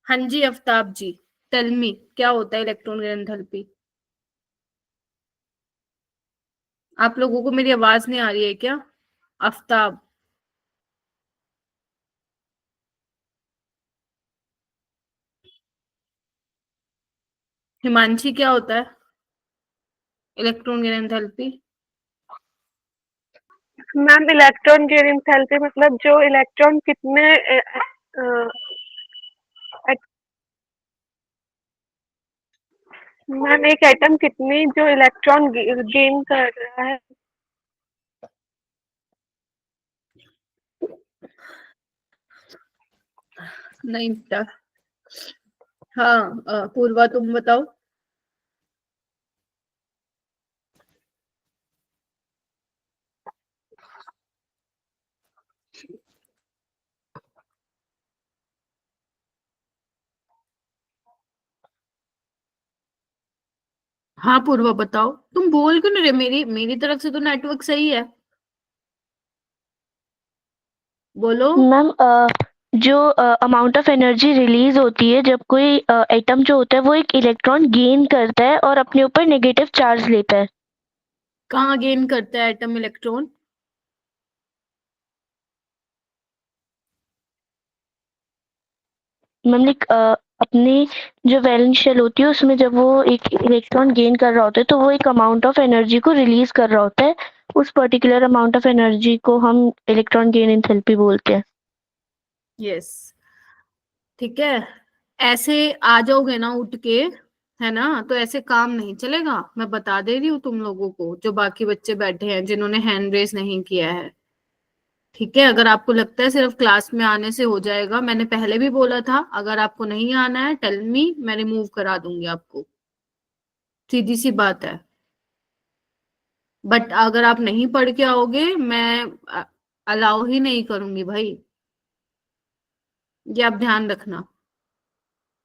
हाँ जी आफ्ताब जी, tell me क्या होता है इलेक्ट्रॉन एंथैल्पी। आप लोगों को मेरी आवाज नहीं आ रही है क्या? आफ्ताब, हिमांशी, क्या होता है इलेक्ट्रॉन एंथैल्पी? मैम इलेक्ट्रॉन की एंथैल्पी मतलब जो इलेक्ट्रॉन कितने मैम एक एटम कितनी जो इलेक्ट्रॉन गेन कर रहा है। नहीं बेटा। हाँ पूर्वा तुम बताओ। हाँ पूर्वा बताओ, तुम बोल क्यों नहीं रहे? मेरी मेरी तरफ से तो नेटवर्क सही है, बोलो। मैम जो अमाउंट ऑफ एनर्जी रिलीज होती है जब कोई एटम जो होता है वो एक इलेक्ट्रॉन गेन करता है और अपने ऊपर नेगेटिव चार्ज लेता है। कहाँ गेन करता है एटम इलेक्ट्रॉन? मैम लाइक अपनी जो वैलेंस शेल होती है उसमें जब वो एक इलेक्ट्रॉन गेन कर रहा होता है तो वो एक अमाउंट ऑफ एनर्जी को रिलीज कर रहा होता है। उस पर्टिकुलर अमाउंट ऑफ एनर्जी को हम इलेक्ट्रॉन गेन एंथैल्पी बोलते हैं। यस, ठीक है। ऐसे आ जाओगे ना उठ के, है ना, तो ऐसे काम नहीं चलेगा। मैं बता दे रही हूँ तुम लोगों को, जो बाकी बच्चे बैठे हैं जिन्होंने हैंड रेस नहीं किया है। ठीक है, अगर आपको लगता है सिर्फ क्लास में आने से हो जाएगा, मैंने पहले भी बोला था, अगर आपको नहीं आना है टेल मी, मैं रिमूव करा दूंगी आपको, सीधी सी बात है। बट अगर आप नहीं पढ़ के आओगे, मैं अलाउ ही नहीं करूंगी भाई, ये आप ध्यान रखना।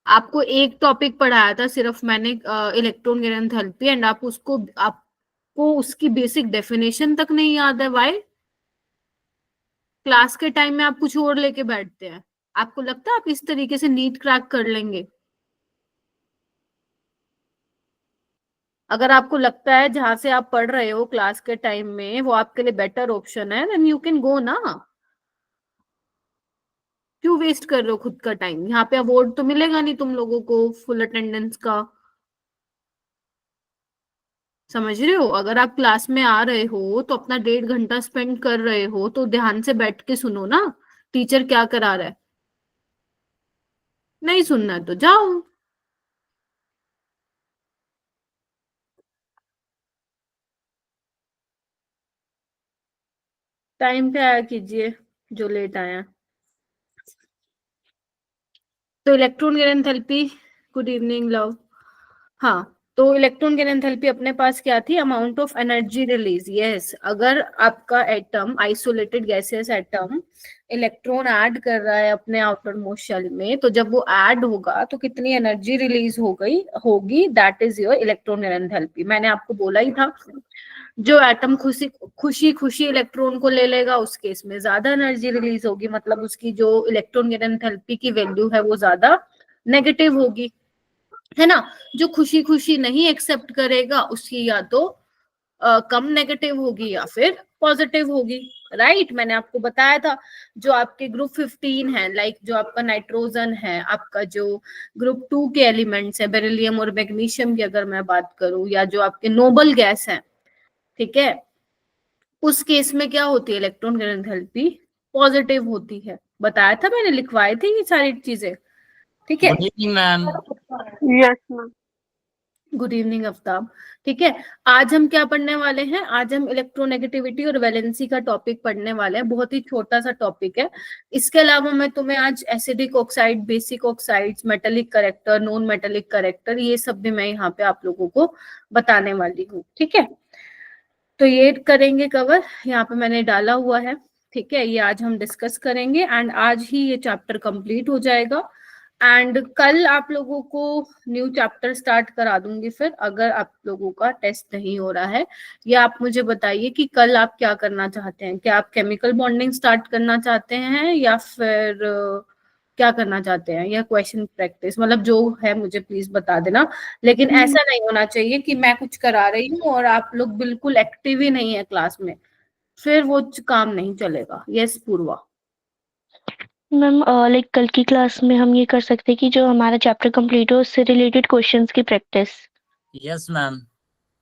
आपको एक टॉपिक पढ़ाया था सिर्फ मैंने, इलेक्ट्रॉन एंथैल्पी, एंड आप उसको, आपको उसकी बेसिक डेफिनेशन तक नहीं याद है। वाई? क्लास के टाइम में आप कुछ और लेके बैठते हैं। आपको लगता है आप इस तरीके से नीट क्रैक कर लेंगे? अगर आपको लगता है जहां से आप पढ़ रहे हो क्लास के टाइम में वो आपके लिए बेटर ऑप्शन है, देन यू कैन गो ना। क्यों वेस्ट कर रहे हो खुद का टाइम? यहाँ पे अवार्ड तो मिलेगा नहीं तुम लोगों को फुल अटेंडेंस का। समझ रहे हो? अगर आप क्लास में आ रहे हो तो अपना 1.5 घंटा स्पेंड कर रहे हो तो ध्यान से बैठ के सुनो ना, टीचर क्या करा रहा है। नहीं सुनना है तो जाओ। टाइम पे आया कीजिए जो लेट आया। तो electron enthalpy, good evening love. हाँ, तो इलेक्ट्रॉन की एंथैल्पी अपने पास क्या थी? Amount of energy release. Yes, अगर आपका atom, isolated gaseous atom, electron add कर रहा है अपने आउटर मोस्ट शेल में, तो जब वो ऐड होगा तो कितनी एनर्जी रिलीज हो गई होगी, that is your electron enthalpy. मैंने आपको बोला ही था, जो एटम खुशी खुशी खुशी इलेक्ट्रॉन को ले लेगा उस केस में ज्यादा एनर्जी रिलीज होगी, मतलब उसकी जो इलेक्ट्रॉन एंथैल्पी की वैल्यू है वो ज्यादा नेगेटिव होगी, है ना। जो खुशी खुशी नहीं एक्सेप्ट करेगा उसकी या तो कम नेगेटिव होगी या फिर पॉजिटिव होगी। राइट, मैंने आपको बताया था। जो आपके ग्रुप 15 है, लाइक जो आपका नाइट्रोजन है, आपका जो ग्रुप 2 के एलिमेंट्स है, बेरिलियम और मैग्नीशियम की अगर मैं बात करूं, या जो आपके नोबल गैस है, ठीक है, उस केस में क्या होती है इलेक्ट्रॉन एंथैल्पी? पॉजिटिव होती है। बताया था मैंने, लिखवाए थे ये सारी चीजें। ठीक है, good evening ma'am. Yes ma'am. Good evening Aftab. ठीक है, आज हम क्या पढ़ने वाले हैं? आज हम इलेक्ट्रोनेगेटिविटी और वैलेंसी का टॉपिक पढ़ने वाले हैं। बहुत ही छोटा सा टॉपिक है। इसके अलावा मैं तुम्हें आज acidic oxide, basic oxides, metallic character, non metallic character, ये सब भी मैं यहाँ पे आप लोगों को बताने वाली हूँ। ठीक है, तो ये करेंगे कवर, यहाँ पे मैंने डाला हुआ है। ठीक है, ये आज हम डिस्कस करेंगे एंड आज ही ये चैप्टर कंप्लीट हो जाएगा। एंड कल आप लोगों को न्यू चैप्टर स्टार्ट करा दूंगी फिर, अगर आप लोगों का टेस्ट नहीं हो रहा है। या आप मुझे बताइए कि कल आप क्या करना चाहते हैं, क्या आप केमिकल बॉन्डिंग स्टार्ट करना चाहते हैं या फिर क्या करना चाहते हैं, या क्वेश्चन प्रैक्टिस, मतलब जो है मुझे प्लीज बता देना। लेकिन ऐसा नहीं होना चाहिए कि मैं कुछ करा रही हूँ और आप लोग बिल्कुल एक्टिव ही नहीं है क्लास में, फिर वो काम नहीं चलेगा। यस पूर्वा। मैम लाइक कल की क्लास में हम ये कर सकते हैं कि जो हमारा चैप्टर कंप्लीट हो उससे रिलेटेड क्वेश्चंस की प्रैक्टिस। यस मैम,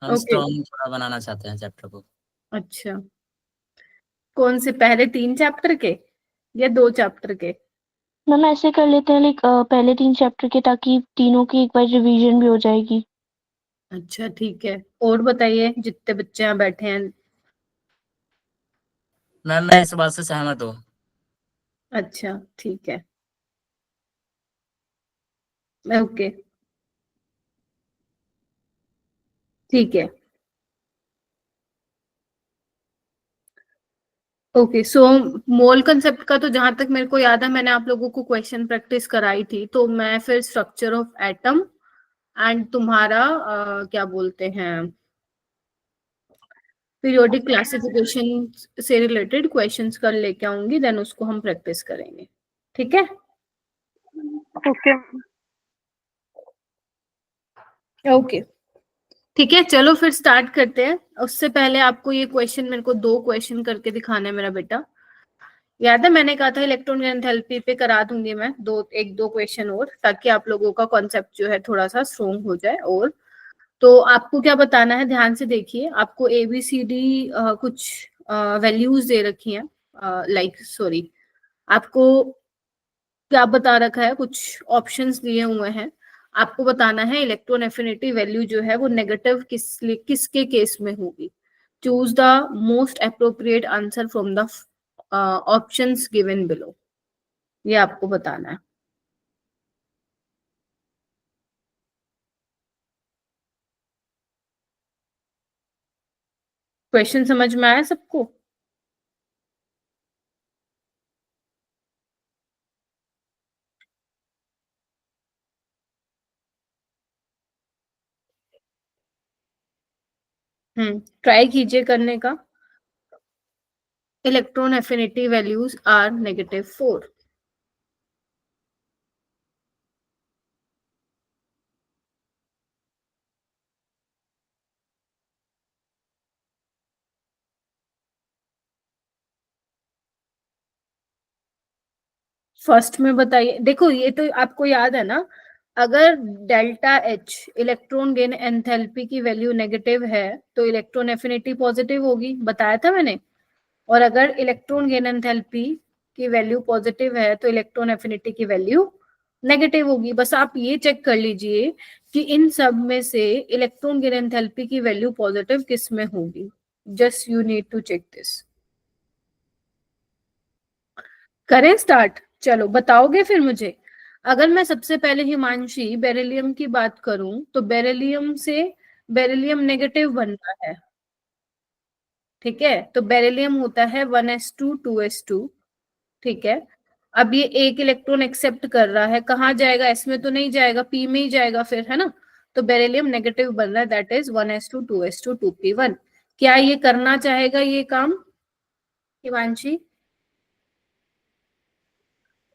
हम ओके स्ट्रॉन्ग थोड़ा बनाना चाहते हैं चैप्टर को। अच्छा, कौन से, पहले 3 चैप्टर के या 2 चैप्टर के? मैम ऐसे कर लेते हैं लाइक पहले 3 चैप्टर के, ताकि तीनों की एक बार रिवीजन भी हो जाएगी। अच्छा ठीक है, और बताइए जितने बच्चे यहाँ बैठे हैं। मैम मैं इस बात से सहमत हूँ। अच्छा ठीक है, ओके ठीक है। ओके सो मोल कंसेप्ट का तो जहां तक मेरे को याद है मैंने आप लोगों को क्वेश्चन प्रैक्टिस कराई थी, तो मैं फिर स्ट्रक्चर ऑफ एटम एंड तुम्हारा क्या बोलते हैं पीरियोडिक क्लासिफिकेशन से रिलेटेड क्वेश्चंस कर लेके आऊंगी, देन उसको हम प्रैक्टिस करेंगे। ठीक है ओके। ओके ठीक है, चलो फिर स्टार्ट करते हैं। उससे पहले आपको ये क्वेश्चन, मेरे को 2 क्वेश्चन करके दिखाना है मेरा बेटा। याद है मैंने कहा था इलेक्ट्रॉन एंथैल्पी पे करा दूंगी मैं 1-2 क्वेश्चन और, ताकि आप लोगों का कॉन्सेप्ट जो है थोड़ा सा स्ट्रोंग हो जाए। और तो आपको क्या बताना है, ध्यान से देखिए। आपको ABCD कुछ वैल्यूज दे रखी हैं, लाइक सॉरी, आपको क्या बता रखा है, कुछ ऑप्शंस दिए हुए हैं। आपको बताना है इलेक्ट्रॉन एफिनिटी वैल्यू जो है वो नेगेटिव किसके केस में होगी। Choose the most appropriate answer from the options given below, ये आपको बताना है। क्वेश्चन समझ में आया सबको? ट्राई कीजिए करने का। Electron affinity values are -4। First में बताइए, देखो ये तो आपको याद है ना, अगर delta H electron gain enthalpy की वैल्यू नेगेटिव है तो इलेक्ट्रॉन एफिनिटी पॉजिटिव होगी, बताया था मैंने। और अगर इलेक्ट्रॉन गेन एंथैल्पी की वैल्यू पॉजिटिव है तो इलेक्ट्रॉन एफिनिटी की वैल्यू नेगेटिव होगी। बस आप ये चेक कर लीजिए कि इन सब में से इलेक्ट्रॉन गेन एंथैल्पी की वैल्यू पॉजिटिव किस में होगी। Just you need to check this. करें स्टार्ट? चलो बताओगे फिर मुझे। अगर मैं सबसे पहले हिमांशी बेरिलियम की बात करूं तो बेरिलियम से बेरिलियम नेगेटिव बनता है, ठीक है। तो बेरिलियम होता है 1s2 2s2, ठीक है। अब ये एक इलेक्ट्रॉन एक्सेप्ट कर रहा है, कहाँ जाएगा, इसमें तो नहीं जाएगा, पी में ही जाएगा फिर, है ना। तो बेरिलियम नेगेटिव बन रहा है, that is 1s2 2s2 2p1। क्या ये करना चाहेगा ये काम हिमांशी?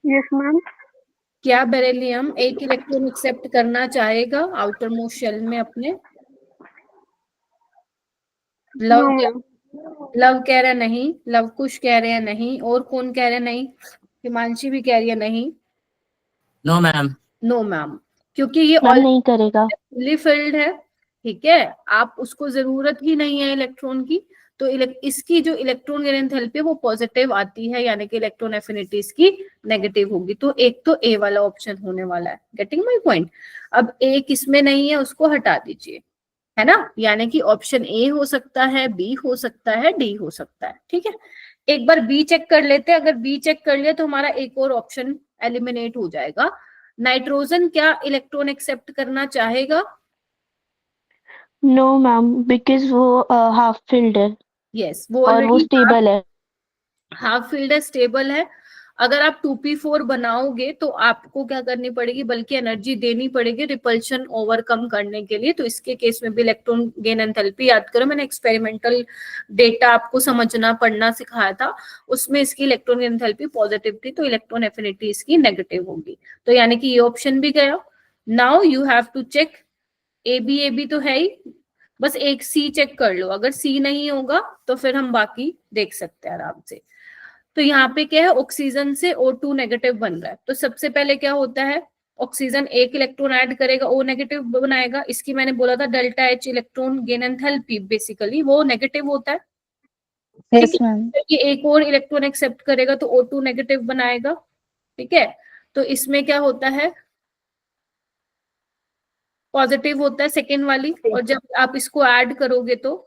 Yes ma'am. क्या बेरिलियम एक इलेक्ट्रॉन एक्सेप्ट करना चाहेगा आउटर मोस्ट शेल में अपने? Love no ma'am. लव कह रहा नहीं, लव कुश कह रहे हैं नहीं, और कौन कह रहे हैं नहीं? हिमांशी भी कह रही है नहीं। No ma'am. नो मैम, क्योंकि ये मैम नहीं करेगा। फुली फिल्ड है, ठीक है। आप उसको जरूरत ही नहीं है इलेक्ट्रॉन की, तो इसकी जो इलेक्ट्रॉन गेन एंथैल्पी है वो पॉजिटिव आती है, यानी कि इलेक्ट्रॉन एफिनिटी इसकी नेगेटिव होगी। तो एक तो ए वाला ऑप्शन होने वाला है। Getting my point? अब ए किसमें नहीं है उसको हटा दीजिए, है ना। यानी कि ऑप्शन ए हो सकता है, बी हो सकता है, डी हो सकता है, ठीक है। एक बार बी चेक कर लेते हैं। अगर बी चेक कर लिया तो हमारा एक और ऑप्शन एलिमिनेट हो जाएगा। नाइट्रोजन क्या इलेक्ट्रॉन एक्सेप्ट करना चाहेगा? नो मैम, बिकॉज वो हाफ फिल्ड है यस, वो और वो ऑलरेडी स्टेबल है। हाफ फील्ड है, स्टेबल है। अगर आप 2p4 बनाओगे तो आपको क्या करनी पड़ेगी, बल्कि एनर्जी देनी पड़ेगी रिपल्शन ओवरकम करने के लिए। तो इसके केस में भी इलेक्ट्रॉन गेन एंथैल्पी, याद करो मैंने एक्सपेरिमेंटल डेटा आपको समझना पढ़ना सिखाया था, उसमें इसकी इलेक्ट्रॉन गेन एंथैल्पी पॉजिटिव थी, तो इलेक्ट्रॉन एफिनिटी इसकी नेगेटिव होगी। तो यानी कि ये ऑप्शन भी गया। Now you have to check A B तो है ही, बस एक सी चेक कर लो। अगर सी नहीं होगा तो फिर हम बाकी देख सकते हैं आराम से। तो यहाँ पे क्या है, ऑक्सीजन से O2 नेगेटिव बन रहा है। तो सबसे पहले क्या होता है, ऑक्सीजन एक इलेक्ट्रॉन ऐड करेगा, O नेगेटिव बनाएगा। इसकी मैंने बोला था delta H electron gain enthalpy, basically वो नेगेटिव होता है। Yes ma'am. ये एक और इलेक्ट्रॉन एक्सेप्ट करेगा तो O2 नेगेटिव बनाएगा। ठीक है, तो इसमें क्या होता है, पॉजिटिव होता है सेकेंड वाली, और जब आप इसको ऐड करोगे तो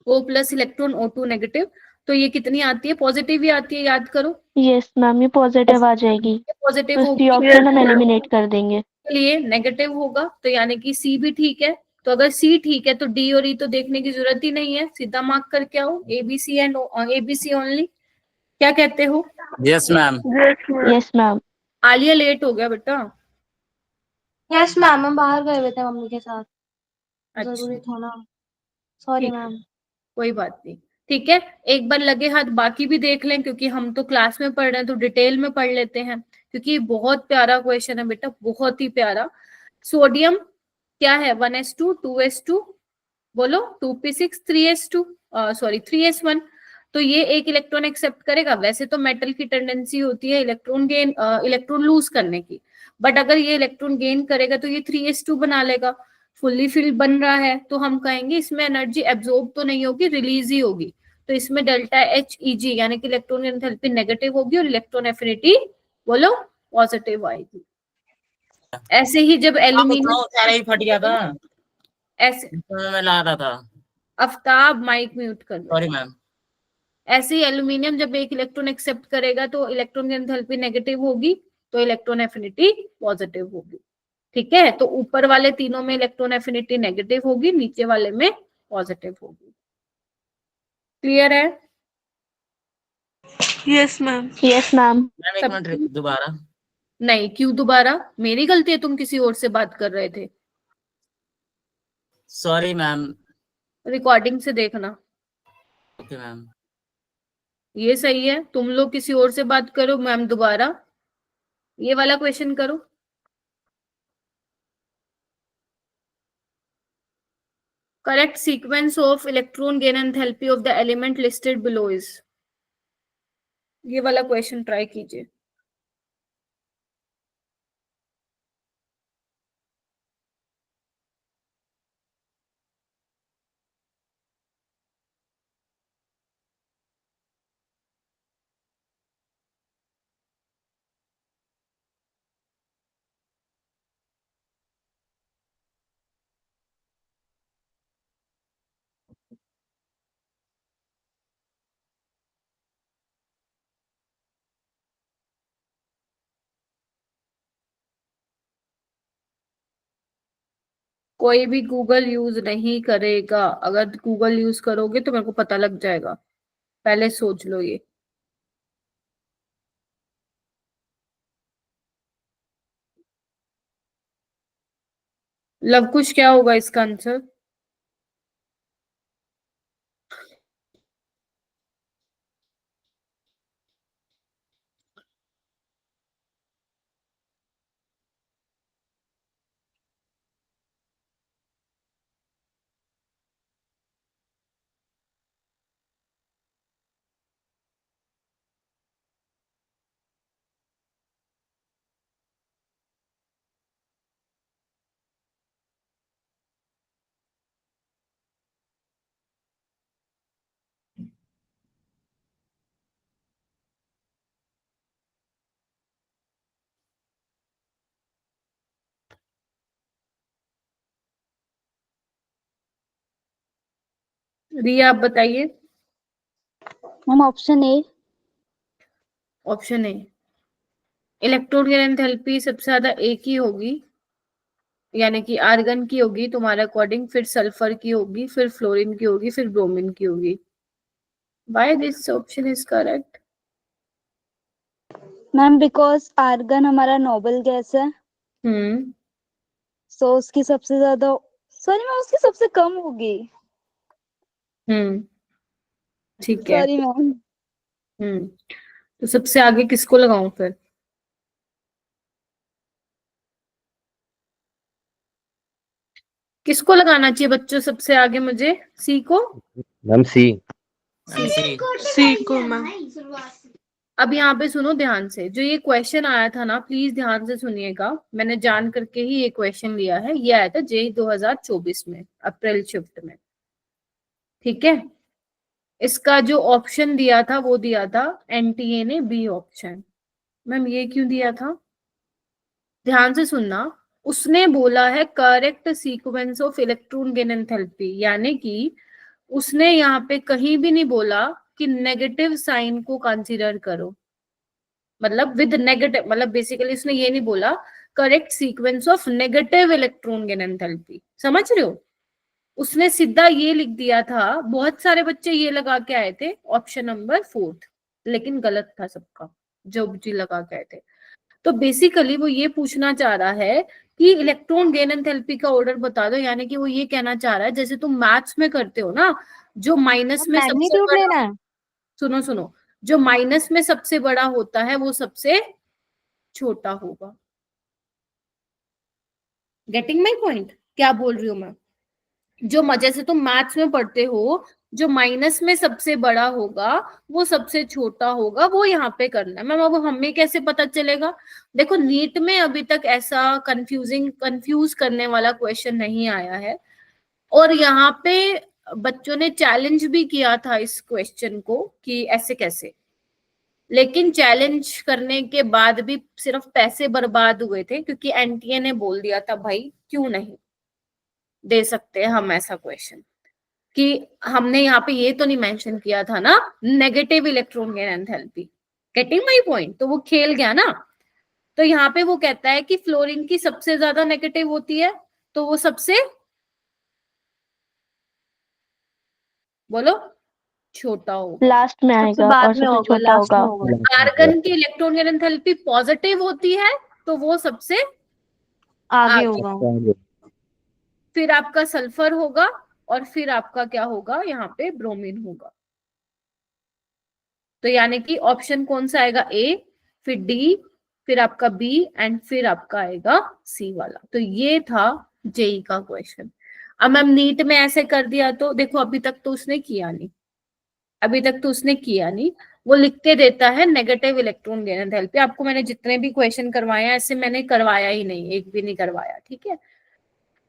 O plus electron O2 negative, तो ये कितनी आती है, पॉजिटिव ही आती है, याद करो। यस मैम, ये पॉजिटिव आ जाएगी, पॉजिटिव तो होगी, सी ऑप्शन हम एलिमिनेट कर देंगे। लिए नेगेटिव होगा, तो यानी कि सी भी ठीक है। तो अगर सी ठीक है तो डी और ई तो देखने की जरूरत ही नहीं है, सीधा मार्क करके आओ, एबीसी एंड एबीसी ओनली। क्या कहते हो? Yes ma'am. Yes ma'am. Alia late हो गया बेटा। यस मैम, हम बाहर गए हुए थे मम्मी के साथ, अच्छा, जरूरी था ना। सॉरी ठीक है, मैम। कोई बात नहीं। ठीक है, एक बार लगे हाथ बाकी भी देख लें, क्योंकि हम तो क्लास में पढ़ रहे हैं तो डिटेल में पढ़ लेते हैं, क्योंकि बहुत प्यारा क्वेश्चन है बेटा, बहुत ही प्यारा। सोडियम क्या है, 1s2 2s2, बोलो 2p6 3s2, सॉरी 3s1। तो ये एक इलेक्ट्रॉन एक्सेप्ट करेगा। वैसे तो मेटल की टेंडेंसी होती है इलेक्ट्रॉन गेन इलेक्ट्रॉन लूज करने की, बट अगर ये इलेक्ट्रॉन गेन करेगा तो ये 3s2 बना लेगा, फुल्ली फिल्ड बन रहा है। तो हम कहेंगे इसमें एनर्जी एब्जॉर्ब तो नहीं होगी, रिलीज ही होगी। तो इसमें डेल्टा एच ई जी यानी कि इलेक्ट्रॉन एंथैल्पी नेगेटिव होगी और इलेक्ट्रॉन एफिनिटी बोलो पॉजिटिव आएगी। ऐसे ही जब एल्यूमिनियम ही फट गया था, ऐसे, मैं ला रहा था। आफ्ताब माइक म्यूट कर दो। Sorry ma'am. ऐसे ही एल्यूमिनियम जब एक इलेक्ट्रॉन एक्सेप्ट करेगा तो इलेक्ट्रॉन की एंथैल्पी नेगेटिव होगी, तो इलेक्ट्रॉन एफिनिटी पॉजिटिव होगी। ठीक है, तो ऊपर वाले तीनों में इलेक्ट्रॉन एफिनिटी नेगेटिव होगी, नीचे वाले में पॉजिटिव होगी। क्लियर है? Yes ma'am. Yes ma'am. Ma'am एक मिनट दोबारा। नहीं, क्यों दोबारा? मेरी गलती है, तुम किसी और से बात कर रहे थे। Sorry ma'am. रिकॉर्डिंग से देखना। Okay ma'am. ये सही है, तुम लोग किसी और से बात करो, मैम दोबारा ये वाला क्वेश्चन करो। Correct sequence of electron gain enthalpy of the element listed below is, ये वाला क्वेश्चन ट्राई कीजिए। कोई भी गूगल यूज नहीं करेगा, अगर गूगल यूज करोगे तो मेरे को पता लग जाएगा, पहले सोच लो ये। लव कुश क्या होगा इसका आंसर? रिया आप बताइए। Ma'am option A. Option A, electron की एंथैल्पी सबसे ज्यादा ए की होगी, यानी कि आर्गन की होगी तुम्हारे अकॉर्डिंग, फिर सल्फर की होगी, फिर फ्लोरीन की होगी, फिर ब्रोमीन की होगी। Why this option is correct? Ma'am because argon हमारा नोबल गैस है, हम्म सो उसकी सबसे ज्यादा, सॉरी मैम उसकी सबसे कम होगी। हम्म ठीक है। Sorry ma'am. तो सबसे आगे किसको लगाऊं फिर? किसको लगाना चाहिए बच्चों सबसे आगे मुझे? सी को? मैम सी। मैम सी। सी को मैम। अब यहाँ पे सुनो ध्यान से, जो ये क्वेश्चन आया था ना, प्लीज ध्यान से सुनिएगा, मैंने जान करके ही ये क्वेश्चन लिया है। ये आया था जेई 2024 में, अप्रैल शिफ्ट में। ठीक है, इसका जो ऑप्शन दिया था वो दिया था एनटीए ने बी ऑप्शन। मैम ये क्यों दिया था? ध्यान से सुनना। उसने बोला है correct sequence of electron gain enthalpy, यानी कि उसने यहाँ पे कहीं भी नहीं बोला कि नेगेटिव साइन को कंसीडर करो, मतलब विद नेगेटिव, मतलब बेसिकली उसने ये नहीं बोला correct sequence of negative electron gain enthalpy. समझ रहे हो? उसने सीधा ये लिख दिया था। बहुत सारे बच्चे ये लगा के आए थे ऑप्शन नंबर 4, लेकिन गलत था सबका जो जी लगा के आए थे। तो बेसिकली वो ये पूछना चाह रहा है कि इलेक्ट्रॉन गेन एंथैल्पी का ऑर्डर बता दो, यानी कि वो ये कहना चाह रहा है जैसे तुम मैथ्स में करते हो ना, जो माइनस में सबसे मैग्नीट्यूड बड़ा, लेना है। सुनो सुनो, जो माइनस में सबसे बड़ा होता है वो सबसे छोटा होगा। Getting my point? क्या बोल रही हूँ मैं? जो जैसे तुम मैथ्स में पढ़ते हो, जो माइनस में सबसे बड़ा होगा वो सबसे छोटा होगा, वो यहाँ पे करना है। मैम अब हमें कैसे पता चलेगा? देखो नीट में अभी तक ऐसा कंफ्यूज करने वाला क्वेश्चन नहीं आया है, और यहाँ पे बच्चों ने चैलेंज भी किया था इस क्वेश्चन को कि ऐसे कैसे, लेकिन चैलेंज करने के बाद भी सिर्फ पैसे बर्बाद हुए थे, क्योंकि एनटीए ने बोल दिया था भाई क्यों नहीं दे सकते हम ऐसा क्वेश्चन, कि हमने यहाँ पे ये तो नहीं मेंशन किया था ना negative electron gain enthalpy. Getting my point? तो वो खेल गया ना। तो यहाँ पे वो कहता है कि फ्लोरीन की सबसे ज्यादा नेगेटिव होती है, तो वो सबसे, बोलो, छोटा होगा। लास्ट में सबसे आएगा बाद और में सबसे होगा, छोटा लास्ट में होगा। होगा। आर्गन की इलेक्ट्रॉन गेन एंथैल्पी पॉजिटिव होती है, तो वो सबसे आगे आगे। होगा। फिर आपका सल्फर होगा, और फिर आपका क्या होगा, यहाँ पे ब्रोमीन होगा। तो यानी कि ऑप्शन कौन सा आएगा? ए, फिर डी, फिर आपका बी, एंड फिर आपका आएगा सी वाला। तो ये था जेई का क्वेश्चन। अब मैम नीट में ऐसे कर दिया तो देखो, अभी तक तो उसने किया नहीं, अभी तक तो उसने किया नहीं। वो लिख के देता है नेगेटिव इलेक्ट्रॉन गेन एंथैल्पी। आपको मैंने जितने भी क्वेश्चन करवाए हैं ऐसे मैंने करवाया ही नहीं, एक भी नहीं करवाया। ठीक है,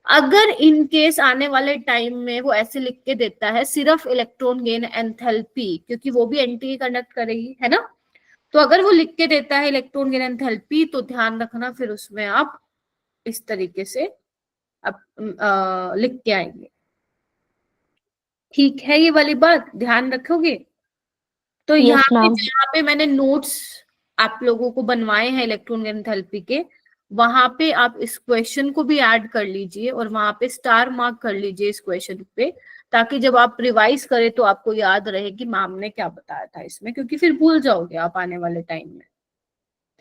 अगर इन केस आने वाले टाइम में वो ऐसे लिख के देता है सिर्फ इलेक्ट्रॉन गेन एंथैल्पी, क्योंकि वो भी एनटीए कंडक्ट करेगी, है ना, तो अगर वो लिख के देता है इलेक्ट्रॉन गेन एंथैल्पी, तो ध्यान रखना फिर उसमें आप इस तरीके से आप लिख के आएंगे। ठीक है, ये वाली बात ध्यान रखोगे? तो यहाँ यस पे मैम। जहाँ पे मैंने नोट्स आप लोगों को बनवाए हैं इलेक्ट्रॉन गेन एंथैल्पी के, वहां पे आप इस क्वेश्चन को भी ऐड कर लीजिए और वहां पे स्टार मार्क कर लीजिए इस क्वेश्चन पे, ताकि जब आप रिवाइज करें तो आपको याद रहे कि मैम ने क्या बताया था इसमें, क्योंकि फिर भूल जाओगे आप आने वाले टाइम में।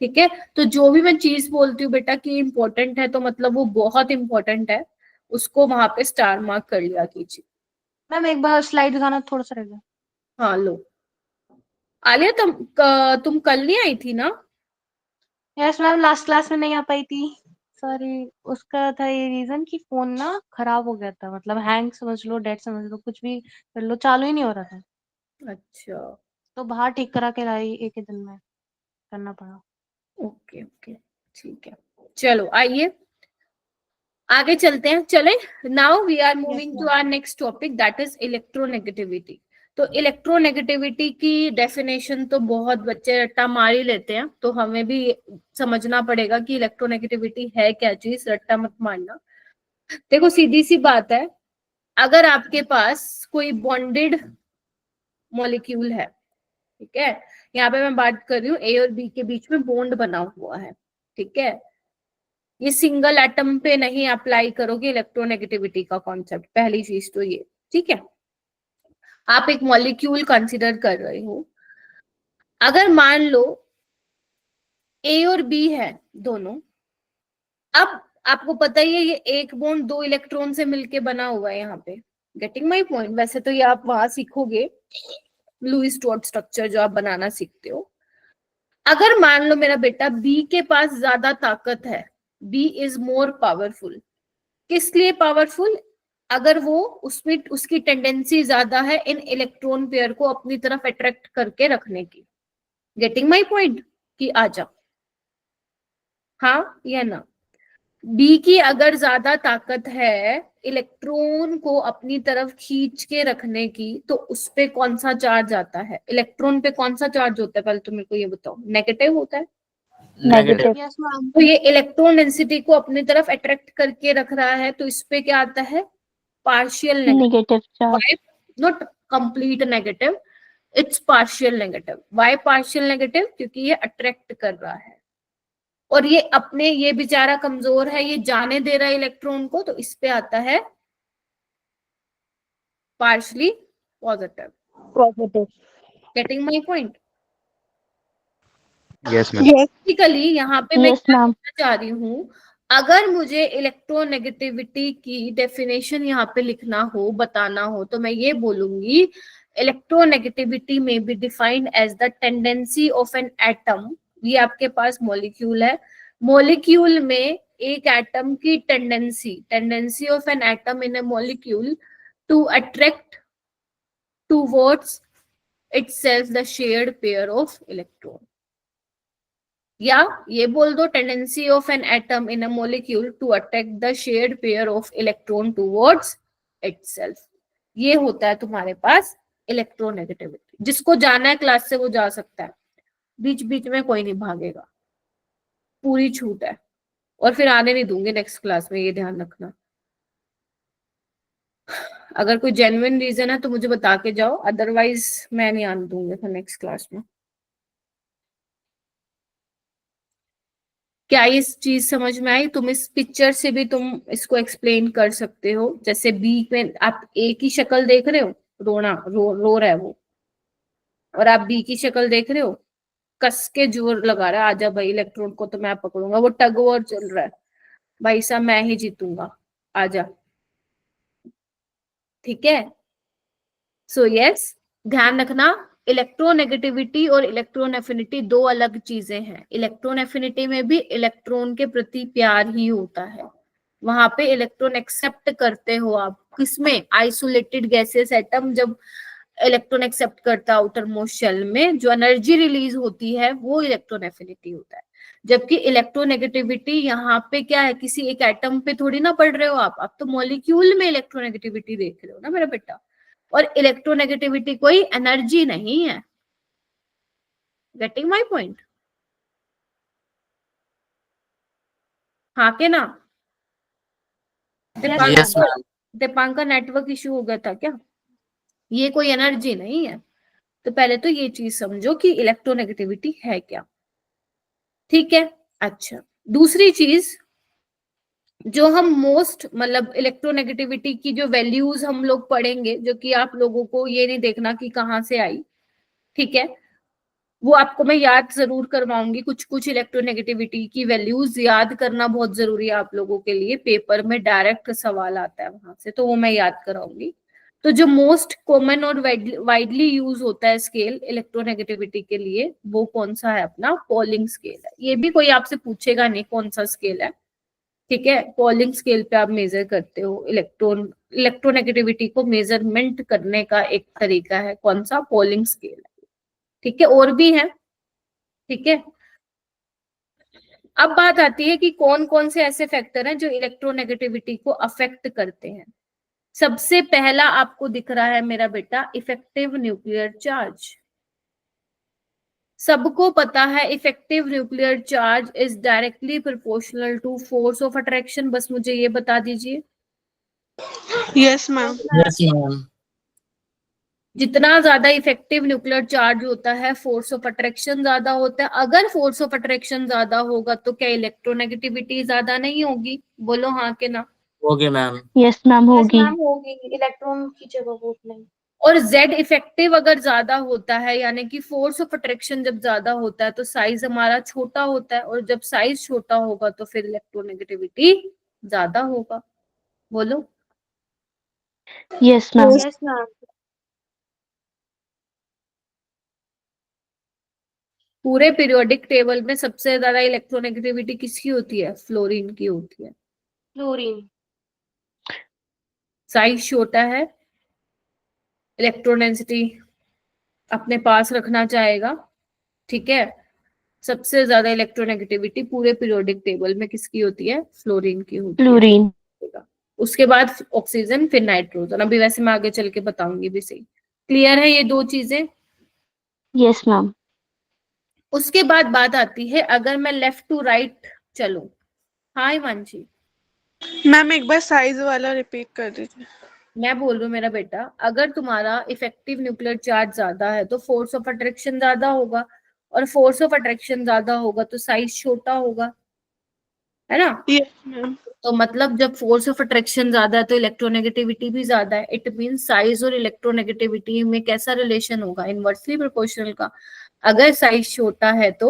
ठीक है, तो जो भी मैं चीज बोलती हूँ बेटा कि इंपॉर्टेंट है, तो मतलब वो बहुत इंपॉर्टेंट है, उसको वहां पे स्टार मार्क कर लिया कीजिए। मैम एक बार स्लाइड दिखाना, थोड़ा सा रह गया। हाँ लो, आलिया तुम कल नहीं आई थी ना? यस मैम, लास्ट क्लास में नहीं आ पाई थी, सॉरी। उसका था ये रीजन कि फोन ना खराब हो गया था, मतलब हैंग समझ लो, डेड समझ लो, कुछ भी कर लो, चालू ही नहीं हो रहा था। अच्छा, तो बाहर ठीक करा के लाई, एक ही दिन में करना पड़ा। ओके ओके, ठीक है, चलो आइए आगे चलते हैं। चले, now we are moving to our next topic, that is electronegativity. तो इलेक्ट्रोनेगेटिविटी की डेफिनेशन तो बहुत बच्चे रट्टा मार ही लेते हैं, तो हमें भी समझना पड़ेगा कि इलेक्ट्रोनेगेटिविटी है क्या चीज, रट्टा मत मारना। देखो सीधी सी बात है, अगर आपके पास कोई बॉन्डेड मॉलिक्यूल है, ठीक है, यहाँ पे मैं बात कर रही हूँ ए और बी के बीच में बॉन्ड बना हुआ है, ठीक है, ये सिंगल एटम पे नहीं अप्लाई करोगे इलेक्ट्रोनेगेटिविटी का कॉन्सेप्ट, पहली चीज तो ये। ठीक है, आप एक मॉलिक्यूल कंसिडर कर रहे हो, अगर मान लो ए और बी है दोनों। अब आपको पता ही है ये एक बॉन्ड 2 इलेक्ट्रॉन से मिलके बना हुआ है यहाँ पे। Getting my point? वैसे तो ये आप वहां सीखोगे लुईस स्टुअर्ट स्ट्रक्चर जो आप बनाना सीखते हो। अगर मान लो मेरा बेटा बी के पास ज्यादा ताकत है, बी इज मोर पावरफुल। किस लिए पावरफुल? अगर वो उसमें उसकी टेंडेंसी ज्यादा है इन इलेक्ट्रॉन पेयर को अपनी तरफ अट्रैक्ट करके रखने की। Getting my point? कि आजा, हाँ या ना? बी की अगर ज्यादा ताकत है इलेक्ट्रॉन को अपनी तरफ खींच के रखने की, तो उस पे कौन सा चार्ज आता है? इलेक्ट्रॉन पे कौन सा चार्ज होता है? पहले तो मेरे को ये बताओ। नेगेटिव होता है। नेगेटिव। Yes ma'am. तो ये इलेक्ट्रॉन डेंसिटी को अपनी तरफ अट्रैक्ट करके रख रहा है, तो इस पे क्या आता है? Partial negative. Negative charge. Not complete negative, it's partial negative. Why partial negative? क्योंकि ये अट्रैक्ट कर रहा है और ये अपने, ये बेचारा कमजोर है, ये जाने दे रहा है इलेक्ट्रॉन को, तो इस पे आता है partially positive. Positive. Getting my point? Yes ma'am. Basically यहाँ पे मैं यस क्या मैम। कहना चाह रही हूँ, अगर मुझे इलेक्ट्रोनेगेटिविटी की डेफिनेशन यहाँ पे लिखना हो, बताना हो, तो मैं ये बोलूंगी इलेक्ट्रोनेगेटिविटी में be defined as the tendency of an atom. ये आपके पास मॉलिक्यूल है, मॉलिक्यूल में एक एटम की tendency of an atom in a molecule to attract towards itself the shared pair of electron। या ये बोल दो tendency of an atom in a molecule to attract the shared pair of electron towards itself. ये होता है तुम्हारे पास electronegativity. जिसको जाना है क्लास से वो जा सकता है, बीच बीच में कोई नहीं भागेगा, पूरी छूट है। और फिर आने नहीं दूंगी नेक्स्ट क्लास में, ये ध्यान रखना। अगर कोई जेन्युइन रीजन है तो मुझे बता के जाओ, अदरवाइज मैं नहीं आने दूंगी फिर नेक्स्ट क्लास में। क्या ये चीज समझ में आई? तुम इस पिक्चर से भी तुम इसको एक्सप्लेन कर सकते हो। जैसे बी में आप ए की शक्ल देख रहे हो, रो रहा है वो, और आप बी की शक्ल देख रहे हो, कस के जोर लगा रहा है, आजा भाई इलेक्ट्रॉन को तो मैं पकड़ूंगा, वो टग वॉर चल रहा है, भाई साहब मैं ही जीतूंगा, आजा। ठीक है? सो यस, ध्यान रखना इलेक्ट्रोनेगेटिविटी और इलेक्ट्रॉन एफिनिटी दो अलग चीजें हैं। इलेक्ट्रॉन एफिनिटी में भी इलेक्ट्रॉन के प्रति प्यार ही होता है, वहां पे इलेक्ट्रॉन एक्सेप्ट करते हो आप। किसमें? आइसोलेटेड गैसेस एटम जब इलेक्ट्रॉन एक्सेप्ट करता है आउटर मोस्ट शेल में, जो एनर्जी रिलीज होती है वो इलेक्ट्रॉन एफिनिटी होता है। जबकि इलेक्ट्रोनेगेटिविटी यहाँ पे क्या है, किसी एक एटम पे थोड़ी ना पढ़ रहे हो आप तो मॉलिक्यूल में इलेक्ट्रोनेगेटिविटी देख रहे हो ना मेरा बेटा। और इलेक्ट्रोनेगेटिविटी कोई एनर्जी नहीं है। Getting my point? हाँ के ना? Yes ma'am. Dipankar network issue हो गया था क्या? ये कोई एनर्जी नहीं है। तो पहले तो ये चीज समझो कि इलेक्ट्रोनेगेटिविटी है क्या। ठीक है? अच्छा, दूसरी चीज जो हम मोस्ट, मतलब इलेक्ट्रोनेगेटिविटी की जो वैल्यूज हम लोग पढ़ेंगे, जो कि आप लोगों को ये नहीं देखना कि कहाँ से आई, ठीक है, वो आपको मैं याद जरूर करवाऊंगी। कुछ कुछ इलेक्ट्रोनेगेटिविटी की वैल्यूज याद करना बहुत जरूरी है आप लोगों के लिए, पेपर में डायरेक्ट सवाल आता है वहां से, तो वो मैं याद कराऊंगी। तो जो मोस्ट कॉमन और वाइडली यूज होता है स्केल इलेक्ट्रोनेगेटिविटी के लिए, वो कौन सा है? अपना पॉलिंग स्केल है। ये भी कोई आपसे पूछेगा नहीं कौन सा स्केल है, ठीक है। पॉलिंग स्केल पे आप मेजर करते हो इलेक्ट्रोनेगेटिविटी को मेजरमेंट करने का एक तरीका है, कौन सा? पॉलिंग स्केल है, ठीक है। और भी है, ठीक है। अब बात आती है कि कौन कौन से ऐसे फैक्टर हैं जो इलेक्ट्रोनेगेटिविटी को अफेक्ट करते हैं। सबसे पहला आपको दिख रहा है मेरा बेटा इफेक्टिव न्यूक्लियर चार्ज। सबको पता है effective nuclear charge is directly proportional to force of attraction. बस मुझे ये बता दीजिए। Yes ma'am. Yes ma'am. जितना ज्यादा इफेक्टिव न्यूक्लियर चार्ज होता है, फोर्स ऑफ अट्रैक्शन ज्यादा होता है। अगर फोर्स ऑफ अट्रैक्शन ज्यादा होगा तो क्या इलेक्ट्रोनेगेटिविटी ज्यादा नहीं होगी? बोलो हाँ के ना? Okay ma'am. Yes ma'am yes होगी। मैम होगी, इलेक्ट्रॉन की जगह वो नहीं। और Z इफेक्टिव अगर ज्यादा होता है, यानी कि फोर्स ऑफ अट्रैक्शन जब ज्यादा होता है तो साइज हमारा छोटा होता है, और जब साइज छोटा होगा तो फिर इलेक्ट्रोनेगेटिविटी ज्यादा होगा। बोलो। Yes ma'am. Yes ma'am. पूरे पीरियोडिक टेबल में सबसे ज्यादा इलेक्ट्रोनेगेटिविटी किसकी होती है? फ्लोरीन की होती है। फ्लोरीन। साइज छोटा है, इलेक्ट्रॉन डेंसिटी अपने पास रखना चाहेगा, ठीक है। सबसे ज्यादा इलेक्ट्रोनेगेटिविटी पूरे पीरियोडिक टेबल में किसकी होती है? फ्लोरीन की होती है। फ्लोरीन। उसके बाद ऑक्सीजन, फिर नाइट्रोजन। अभी वैसे मैं आगे चल के बताऊंगी भी सही। क्लियर है ये दो चीजें? Yes ma'am. उसके बाद बात आती है, अगर मैं लेफ्ट टू राइट चलूं। हाँ हिमांशी। मैम एक बार साइज वाला रिपीट कर दीजिए। मैं बोल रही हूँ मेरा बेटा, अगर तुम्हारा इफेक्टिव न्यूक्लियर चार्ज ज्यादा है तो फोर्स ऑफ अट्रैक्शन ज्यादा होगा, और फोर्स ऑफ अट्रैक्शन ज्यादा होगा तो साइज छोटा होगा, है ना। Yes ma'am. तो मतलब जब फोर्स ऑफ अट्रैक्शन ज्यादा है तो इलेक्ट्रोनेगेटिविटी भी ज्यादा है। इट मीन साइज और इलेक्ट्रोनेगेटिविटी में कैसा रिलेशन होगा? इनवर्सली प्रोपोर्शनल का। अगर साइज छोटा है तो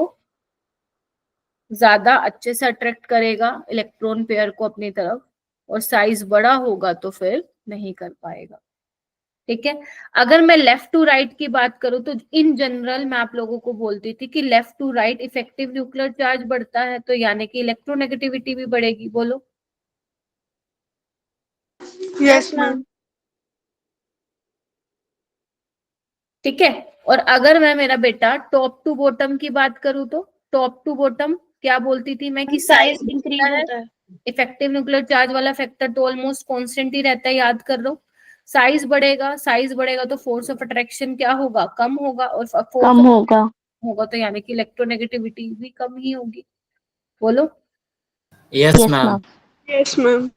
ज्यादा अच्छे से अट्रैक्ट करेगा इलेक्ट्रॉन पेयर को अपनी तरफ, और साइज बड़ा होगा तो फिर नहीं कर पाएगा, ठीक है। अगर मैं लेफ्ट टू राइट की बात करूं तो इन जनरल मैं आप लोगों को बोलती थी कि left to right effective nuclear charge बढ़ता है, तो यानी कि इलेक्ट्रोनेगेटिविटी भी बढ़ेगी। बोलो। Yes ma'am. ठीक है। और अगर मैं मेरा बेटा टॉप टू बॉटम की बात करूं तो टॉप टू बॉटम क्या बोलती थी मैं कि साइज इंक्रीज होता है। इफेक्टिव न्यूक्लियर चार्ज वाला फैक्टर तो ऑलमोस्ट कांस्टेंट ही रहता है, याद कर लो। साइज बढ़ेगा, साइज बढ़ेगा तो फोर्स ऑफ अट्रैक्शन क्या होगा? कम होगा, और फोर्स कम होगा। होगा तो यानी कि इलेक्ट्रोनेगेटिविटी भी कम ही होगी। बोलो। Yes yes ma'am. Ma'am. Yes ma'am.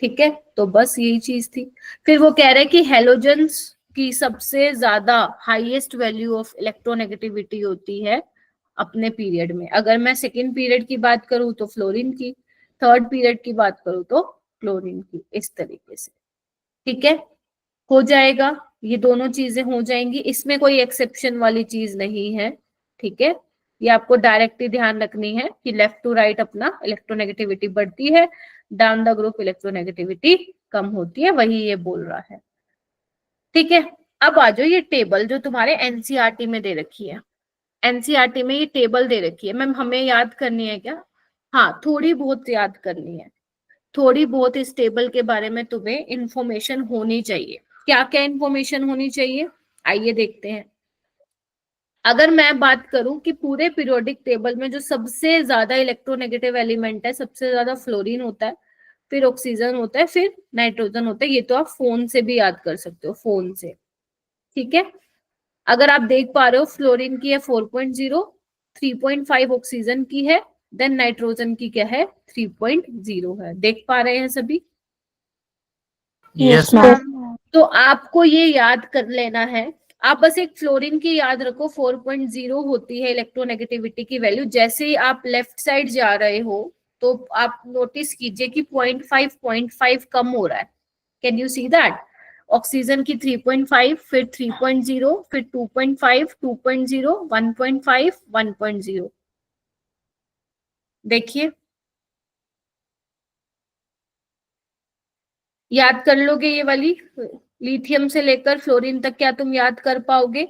ठीक है, तो बस यही चीज थी। फिर वो कह रहे कि हेलोजेंस की सबसे ज्यादा हाईएस्ट वैल्यू ऑफ इलेक्ट्रोनेगेटिविटी होती है अपने पीरियड में। अगर मैं सेकेंड पीरियड की बात करूं तो फ्लोरीन की, थर्ड पीरियड की बात करूं तो क्लोरीन की, इस तरीके से। ठीक है, हो जाएगा, ये दोनों चीजें हो जाएंगी, इसमें कोई एक्सेप्शन वाली चीज नहीं है। ठीक है, ये आपको डायरेक्टली ध्यान रखनी है कि लेफ्ट टू राइट अपना इलेक्ट्रोनेगेटिविटी बढ़ती है, डाउन द ग्रुप इलेक्ट्रोनेगेटिविटी कम होती है, वही ये बोल रहा है। ठीक है, अब आ जाओ ये टेबल जो तुम्हारे एनसीईआरटी में दे रखी है। एनसीईआरटी में ये टेबल दे रखी है मैम, हमें याद करनी है क्या? हाँ, थोड़ी बहुत याद करनी है। थोड़ी बहुत इस टेबल के बारे में तुम्हें इंफॉर्मेशन होनी चाहिए। क्या क्या इंफॉर्मेशन होनी चाहिए, आइए देखते हैं। अगर मैं बात करूं कि पूरे पीरियोडिक टेबल में जो सबसे ज्यादा इलेक्ट्रोनेगेटिव एलिमेंट है, सबसे ज्यादा फ्लोरीन होता है, फिर ऑक्सीजन होता है, फिर नाइट्रोजन होता है। ये तो आप फोन से भी याद कर सकते हो, फोन से। ठीक है, अगर आप देख पा रहे हो फ्लोरीन की है 4.0, 3.5 ऑक्सीजन की है, देन नाइट्रोजन की क्या है? 3.0 है। देख पा रहे हैं सभी? Yes yes ma'am. मैम। तो आपको ये याद कर लेना है। आप बस एक फ्लोरीन की याद रखो, 4.0 होती है इलेक्ट्रोनेगेटिविटी की वैल्यू। जैसे ही आप लेफ्ट साइड जा रहे हो तो आप नोटिस कीजिए कि 0.5 कम हो रहा है। Can you see that? Oxygen की 3.5, फिर 3.0, फिर 2.5, 2.0, 1.5, 1.0। देखिए, याद कर लोगे ये वाली? लिथियम से लेकर फ्लोरीन तक क्या तुम याद कर पाओगे?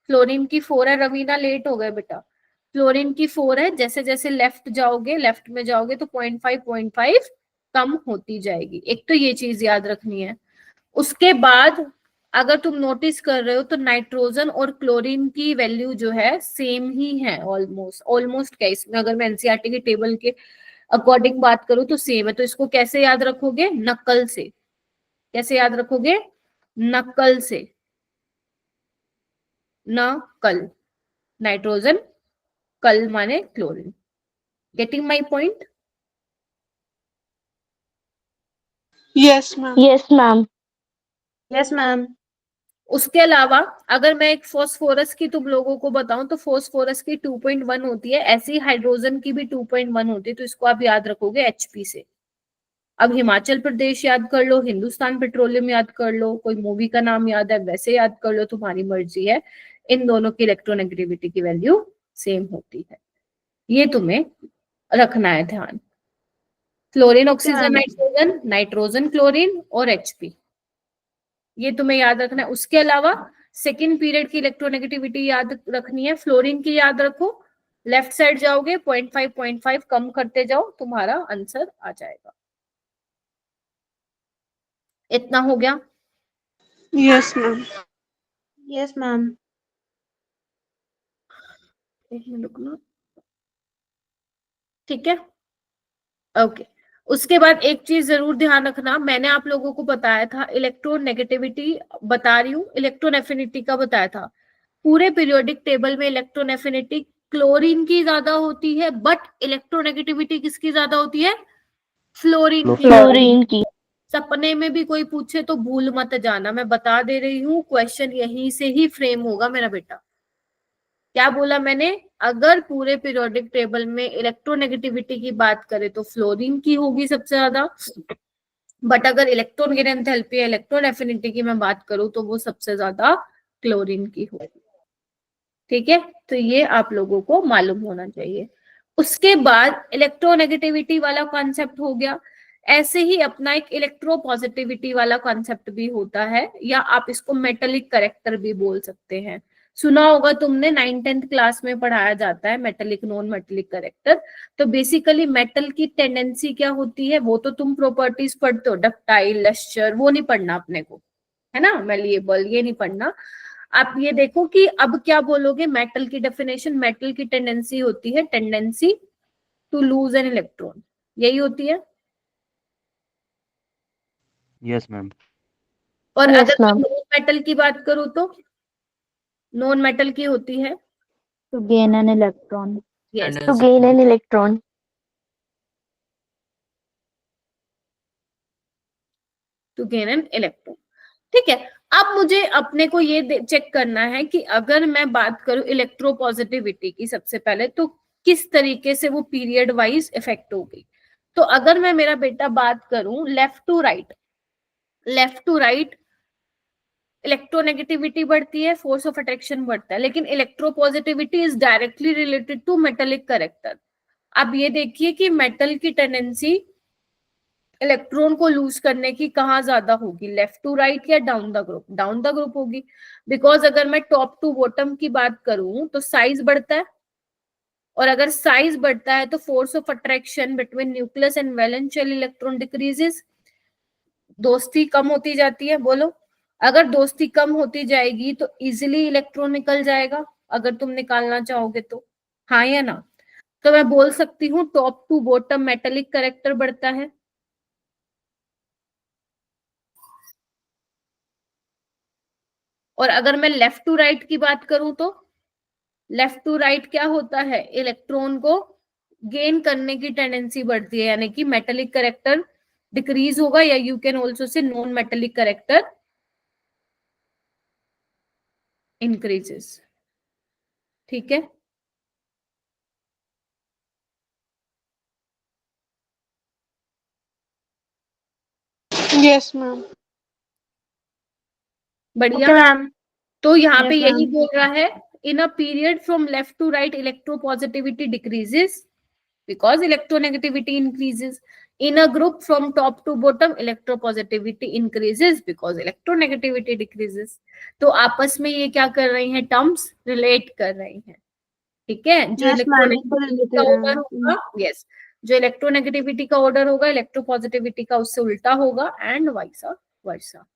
फ्लोरीन की 4 है, रवीना लेट हो गए बेटा। फ्लोरीन की 4 है, जैसे जैसे लेफ्ट जाओगे, लेफ्ट में जाओगे तो 0.5 कम होती जाएगी। एक तो ये चीज याद रखनी है। उसके बाद अगर तुम नोटिस कर रहे हो तो नाइट्रोजन और क्लोरीन की वैल्यू जो है सेम ही है, ऑलमोस्ट। ऑलमोस्ट क्या, इसमें अगर मैं एनसीईआरटी की टेबल के अकॉर्डिंग बात करूं तो सेम है। तो इसको कैसे याद रखोगे? नकल से। कैसे याद रखोगे? नकल से। न कल, नाइट्रोजन, कल माने chlorine. Getting my point? Yes ma'am. Yes ma'am. Yes ma'am. उसके अलावा अगर मैं एक फॉस्फोरस की तुम लोगों को बताऊं तो फॉस्फोरस की 2.1 होती है, ऐसी हाइड्रोजन की भी 2.1 होती है। तो इसको आप याद रखोगे एचपी से। अब हिमाचल प्रदेश याद कर लो, हिंदुस्तान पेट्रोलियम याद कर लो, कोई मूवी का नाम याद है वैसे याद कर लो, तुम्हारी मर्जी है। इन दोनों की इलेक्ट्रोनेगेटिविटी की वैल्यू सेम होती है, ये तुम्हें रखना है ध्यान। Fluorine, oxygen, nitrogen, nitrogen, chlorine और HP, ये तुम्हें याद रखना है। उसके अलावा सेकेंड पीरियड की इलेक्ट्रोनेगेटिविटी याद रखनी है। फ्लोरीन की याद रखो, लेफ्ट साइड जाओगे 0.5 कम करते जाओ, तुम्हारा आंसर आ जाएगा। इतना हो गया? Yes ma'am. Yes ma'am. एक मिनट रुकना, ठीक है, ओके। उसके बाद एक चीज जरूर ध्यान रखना, मैंने आप लोगों को बताया था इलेक्ट्रोनेगेटिविटी, बता रही हूँ, इलेक्ट्रॉन एफिनिटी का बताया था। पूरे पीरियोडिक टेबल में इलेक्ट्रॉन एफिनिटी क्लोरीन की ज्यादा होती है, बट इलेक्ट्रोनेगेटिविटी किसकी ज्यादा होती है? फ्लोरीन की। फ्लोरीन की। सपने में भी कोई पूछे तो भूल मत जाना, मैं बता दे रही हूँ, क्वेश्चन यहीं से ही फ्रेम होगा मेरा बेटा। क्या बोला मैंने? अगर पूरे पीरियोडिक टेबल में इलेक्ट्रोनेगेटिविटी की बात करें तो फ्लोरीन की होगी सबसे ज्यादा, बट अगर इलेक्ट्रॉन गियर एंथैल्पी या इलेक्ट्रॉन एफिनिटी की मैं बात करूं तो वो सबसे ज्यादा क्लोरीन की होगी। ठीक है, तो ये आप लोगों को मालूम होना चाहिए। उसके बाद इलेक्ट्रोनेगेटिविटी वाला कॉन्सेप्ट हो गया। ऐसे ही अपना एक इलेक्ट्रोपॉजिटिविटी वाला कॉन्सेप्ट भी होता है, या आप इसको मेटेलिक करेक्टर भी बोल सकते हैं। सुना होगा तुमने, 9th-10th क्लास में पढ़ाया जाता है मेटेलिक, नॉन मेटेलिक करेक्टर। तो बेसिकली मेटल की टेंडेंसी क्या होती है, वो तो तुम प्रॉपर्टीज पढ़ते हो, डक्टाइल, लस्चर, वो नहीं पढ़ना अपने को, है ना, मेलिएबल, ये नहीं पढ़ना। आप ये देखो कि अब क्या बोलोगे, मेटल की डेफिनेशन, मेटल की टेंडेंसी होती है tendency to lose an electron, यही होती है। Yes ma'am. और Yes, अगर मैं ma'am. नॉन मेटल की बात करूं तो नॉन मेटल की होती है to gain an electron. Yes, To gain an electron. To gain an electron. ठीक है, अब मुझे अपने को ये चेक करना है कि अगर मैं बात करूं इलेक्ट्रोपॉजिटिविटी की, सबसे पहले तो किस तरीके से वो पीरियड वाइज इफेक्ट होगी। तो अगर मैं मेरा बेटा बात करूं left to right, left to right electronegativity बढ़ती है, फोर्स ऑफ अट्रैक्शन बढ़ता है, लेकिन electropositivity is directly related to metallic character. अब ये देखिए कि मेटल की टेंडेंसी इलेक्ट्रॉन को लूज करने की कहाँ ज्यादा होगी, लेफ्ट टू राइट या down the group? Down the group होगी, बिकॉज अगर मैं टॉप टू बॉटम की बात करूं तो साइज बढ़ता है, और अगर साइज बढ़ता है तो force of attraction between nucleus and valence shell electron decreases, दोस्ती कम होती जाती है। बोलो, अगर दोस्ती कम होती जाएगी तो इजिली इलेक्ट्रॉन निकल जाएगा, अगर तुम निकालना चाहोगे तो, हाँ या ना? तो मैं बोल सकती हूँ top to bottom metallic character बढ़ता है। और अगर मैं लेफ्ट टू राइट की बात करूं तो लेफ्ट टू राइट क्या होता है, इलेक्ट्रॉन को गेन करने की टेंडेंसी बढ़ती है, यानी कि मेटेलिक करेक्टर डिक्रीज होगा, या you can also say non metallic character increases. ठीक है, यस मैम। बढ़िया। Okay ma'am. तो यहाँ पे Yes, यही ma'am. बोल रहा है, in a period from left to right electropositivity decreases because electronegativity increases. In a group from top to bottom electropositivity increases because electronegativity decreases. तो आपस में ये क्या कर रही हैं, टर्म्स रिलेट कर रही हैं। ठीक है, जो Yes, ma'am. इलेक्ट्रोनेगेटिविटी का ऑर्डर होगा, यस, जो इलेक्ट्रोनेगेटिविटी का ऑर्डर होगा इलेक्ट्रोपॉजिटिविटी का उससे उल्टा होगा, एंड वाइसा वर्सा।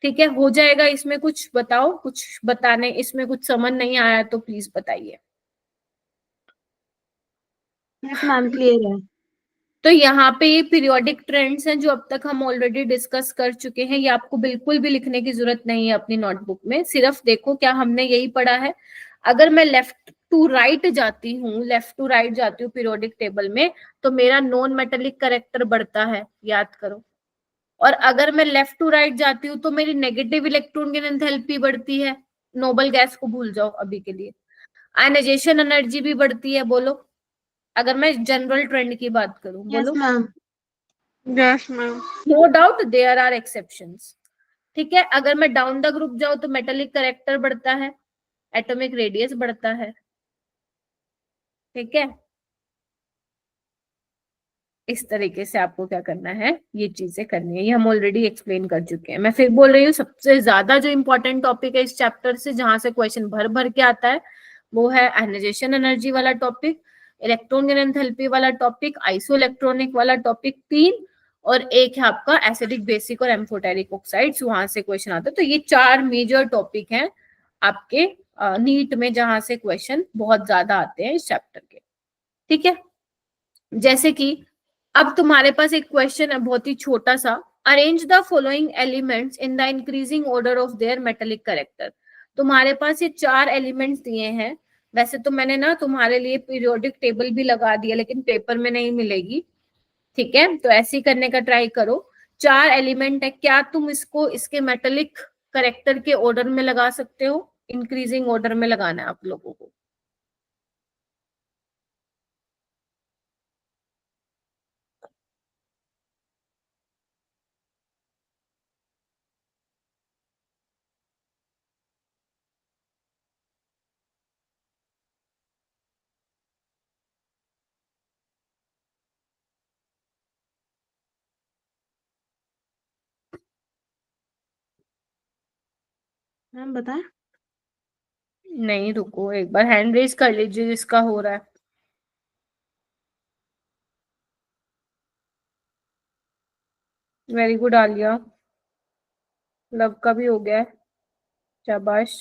ठीक है, हो जाएगा। इसमें कुछ बताओ, कुछ बताने, इसमें कुछ समझ नहीं आया तो प्लीज बताइए। Yes, ma'am. Clear है। तो यहाँ पे ये पीरियोडिक ट्रेंड्स हैं जो अब तक हम ऑलरेडी डिस्कस कर चुके हैं, ये आपको बिल्कुल भी लिखने की जरूरत नहीं है अपनी नोटबुक में। सिर्फ देखो क्या हमने यही पढ़ा है। अगर मैं लेफ्ट टू राइट जाती हूँ, लेफ्ट टू राइट जाती हूँ पीरियोडिक टेबल में, तो मेरा नॉन मेटेलिक करेक्टर बढ़ता है, याद करो। और अगर मैं लेफ्ट टू राइट जाती हूँ तो मेरी नेगेटिव इलेक्ट्रॉन की एंथैल्पी बढ़ती है, नोबल गैस को भूल जाओ अभी के लिए। आयनाइजेशन एनर्जी भी बढ़ती है। बोलो, अगर मैं जनरल ट्रेंड की बात करूं, Yes, बोलो। ma'am. Yes ma'am. No doubt there are exceptions. ठीक है, अगर मैं डाउन द ग्रुप जाऊं तो मेटेलिक करेक्टर बढ़ता है, एटॉमिक रेडियस बढ़ता है। ठीक है, इस तरीके से आपको क्या करना है, ये चीजें करनी है, ये हम ऑलरेडी एक्सप्लेन कर चुके हैं। मैं फिर बोल रही हूँ, सबसे ज्यादा जो इंपॉर्टेंट टॉपिक है इस चैप्टर से, जहां से क्वेश्चन भर भर के आता है, वो है आयनाइजेशन एनर्जी वाला टॉपिक, इलेक्ट्रॉन गेन एंथैल्पी वाला टॉपिक, आइसो इलेक्ट्रॉनिक वाला टॉपिक 3, और एक है आपका एसिडिक बेसिक और एम्फोटेरिक ऑक्साइड्स, वहां से क्वेश्चन आता है। तो ये 4 मेजर टॉपिक हैं आपके नीट में, जहां से क्वेश्चन बहुत ज्यादा आते हैं इस चैप्टर के। ठीक है, जैसे कि अब तुम्हारे पास एक क्वेश्चन है बहुत ही छोटा सा, arrange the following elements in the increasing order of their metallic character. तुम्हारे पास ये 4 एलिमेंट्स दिए हैं। वैसे तो मैंने ना तुम्हारे लिए पीरियोडिक टेबल भी लगा दिया, लेकिन पेपर में नहीं मिलेगी। ठीक है, तो ऐसे ही करने का ट्राई करो। 4 एलिमेंट है, क्या तुम इसको इसके मेटेलिक करेक्टर के ऑर्डर में लगा सकते हो? इंक्रीजिंग ऑर्डर में लगाना है आप लोगों को। मैम बताएं। नहीं रुको, एक बार हैंड रेज कर लीजिए जिसका हो रहा है। वेरी गुड आलिया, लव का भी हो गया है, शाबाश।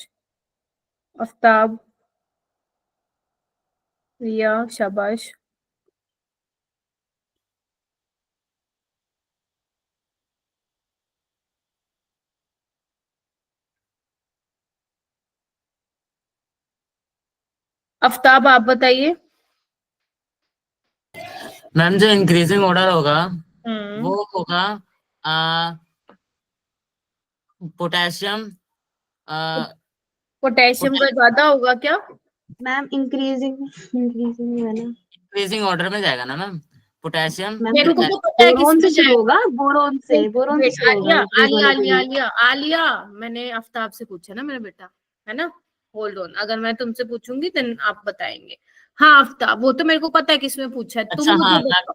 आफ्ताब, रिया, शाबाश। आफ्ताब आप बताइए। मैम जो इंक्रीजिंग ऑर्डर होगा हम्म, वो होगा पोटेशियम। पोटेशियम का ज्यादा होगा क्या? मैम इंक्रीजिंग इंक्रीजिंग है ना इंक्रीजिंग ऑर्डर में जाएगा ना मैम, पोटेशियम मैम। मेरे फिर को तो पता है किस बोरोन में से शुरू जाएगा। होगा, बोरोन से शुरू होगा आलिया, इंक्रीज आलिया, होने के आलिया, लिए। आलिया, आलिया, मैंने आफ्ताब से पूछा ना मेरा बेटा, है ना? होल्ड ऑन, अगर मैं तुमसे पूछूंगी देन आप बताएंगे। हाँ आफ्ताब, वो तो मेरे को पता है किसमें पूछा है, तुम अच्छा हाँ मुझे मैम, बताओ।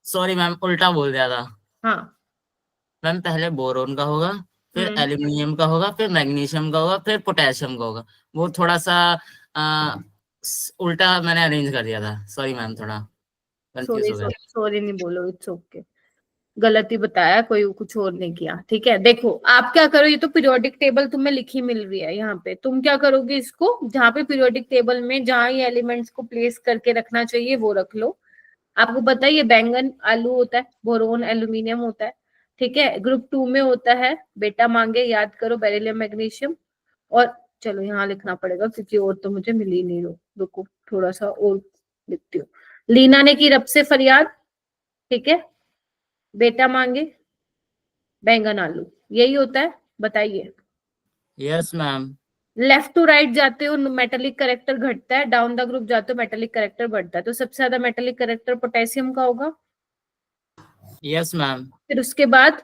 सॉरी मैम उल्टा बोल दिया था। हाँ। मैम पहले बोरोन का होगा, फिर हम्म, एल्यूमिनियम का होगा, फिर मैग्नीशियम का होगा, फिर पोटेशियम का होगा। वो थोड़ा सा आ, उल्टा मैंने अरेंज कर दिया था, सॉरी मैम, थोड़ा कंफ्यूज सॉरी हो गया। सॉरी नहीं बोलो, इट्स ओके। गलती बताया, कोई कुछ और नहीं किया। ठीक है, देखो आप क्या करो, ये तो पीरियोडिक टेबल तुम्हें लिखी मिल रही है यहाँ पे, तुम क्या करोगे, इसको जहाँ पे पीरियोडिक टेबल में जहाँ ये एलिमेंट्स को प्लेस करके रखना चाहिए वो रख लो। आपको पता है ये बैंगन आलू होता है, बोरोन एल्यूमिनियम होता है। ठीक है, ग्रुप 2 में होता है बेटा मांगे, याद करो, बेरिलियम मैग्नीशियम। और चलो यहाँ लिखना पड़ेगा क्योंकि और तो मुझे मिल ही नहीं, रुको थोड़ा सा और लिखती हूँ। लीना ने की रब से फरियाद। ठीक है, बेटा मांगे, बैंगन आलू, यही होता है, बताइए। Yes ma'am. Left to right जाते हो मेटेलिक करेक्टर घटता है, डाउन द ग्रुप जाते हो मेटेलिक करेक्टर बढ़ता है, तो सबसे ज्यादा मेटेलिक करेक्टर पोटेशियम का होगा। Yes ma'am. फिर उसके बाद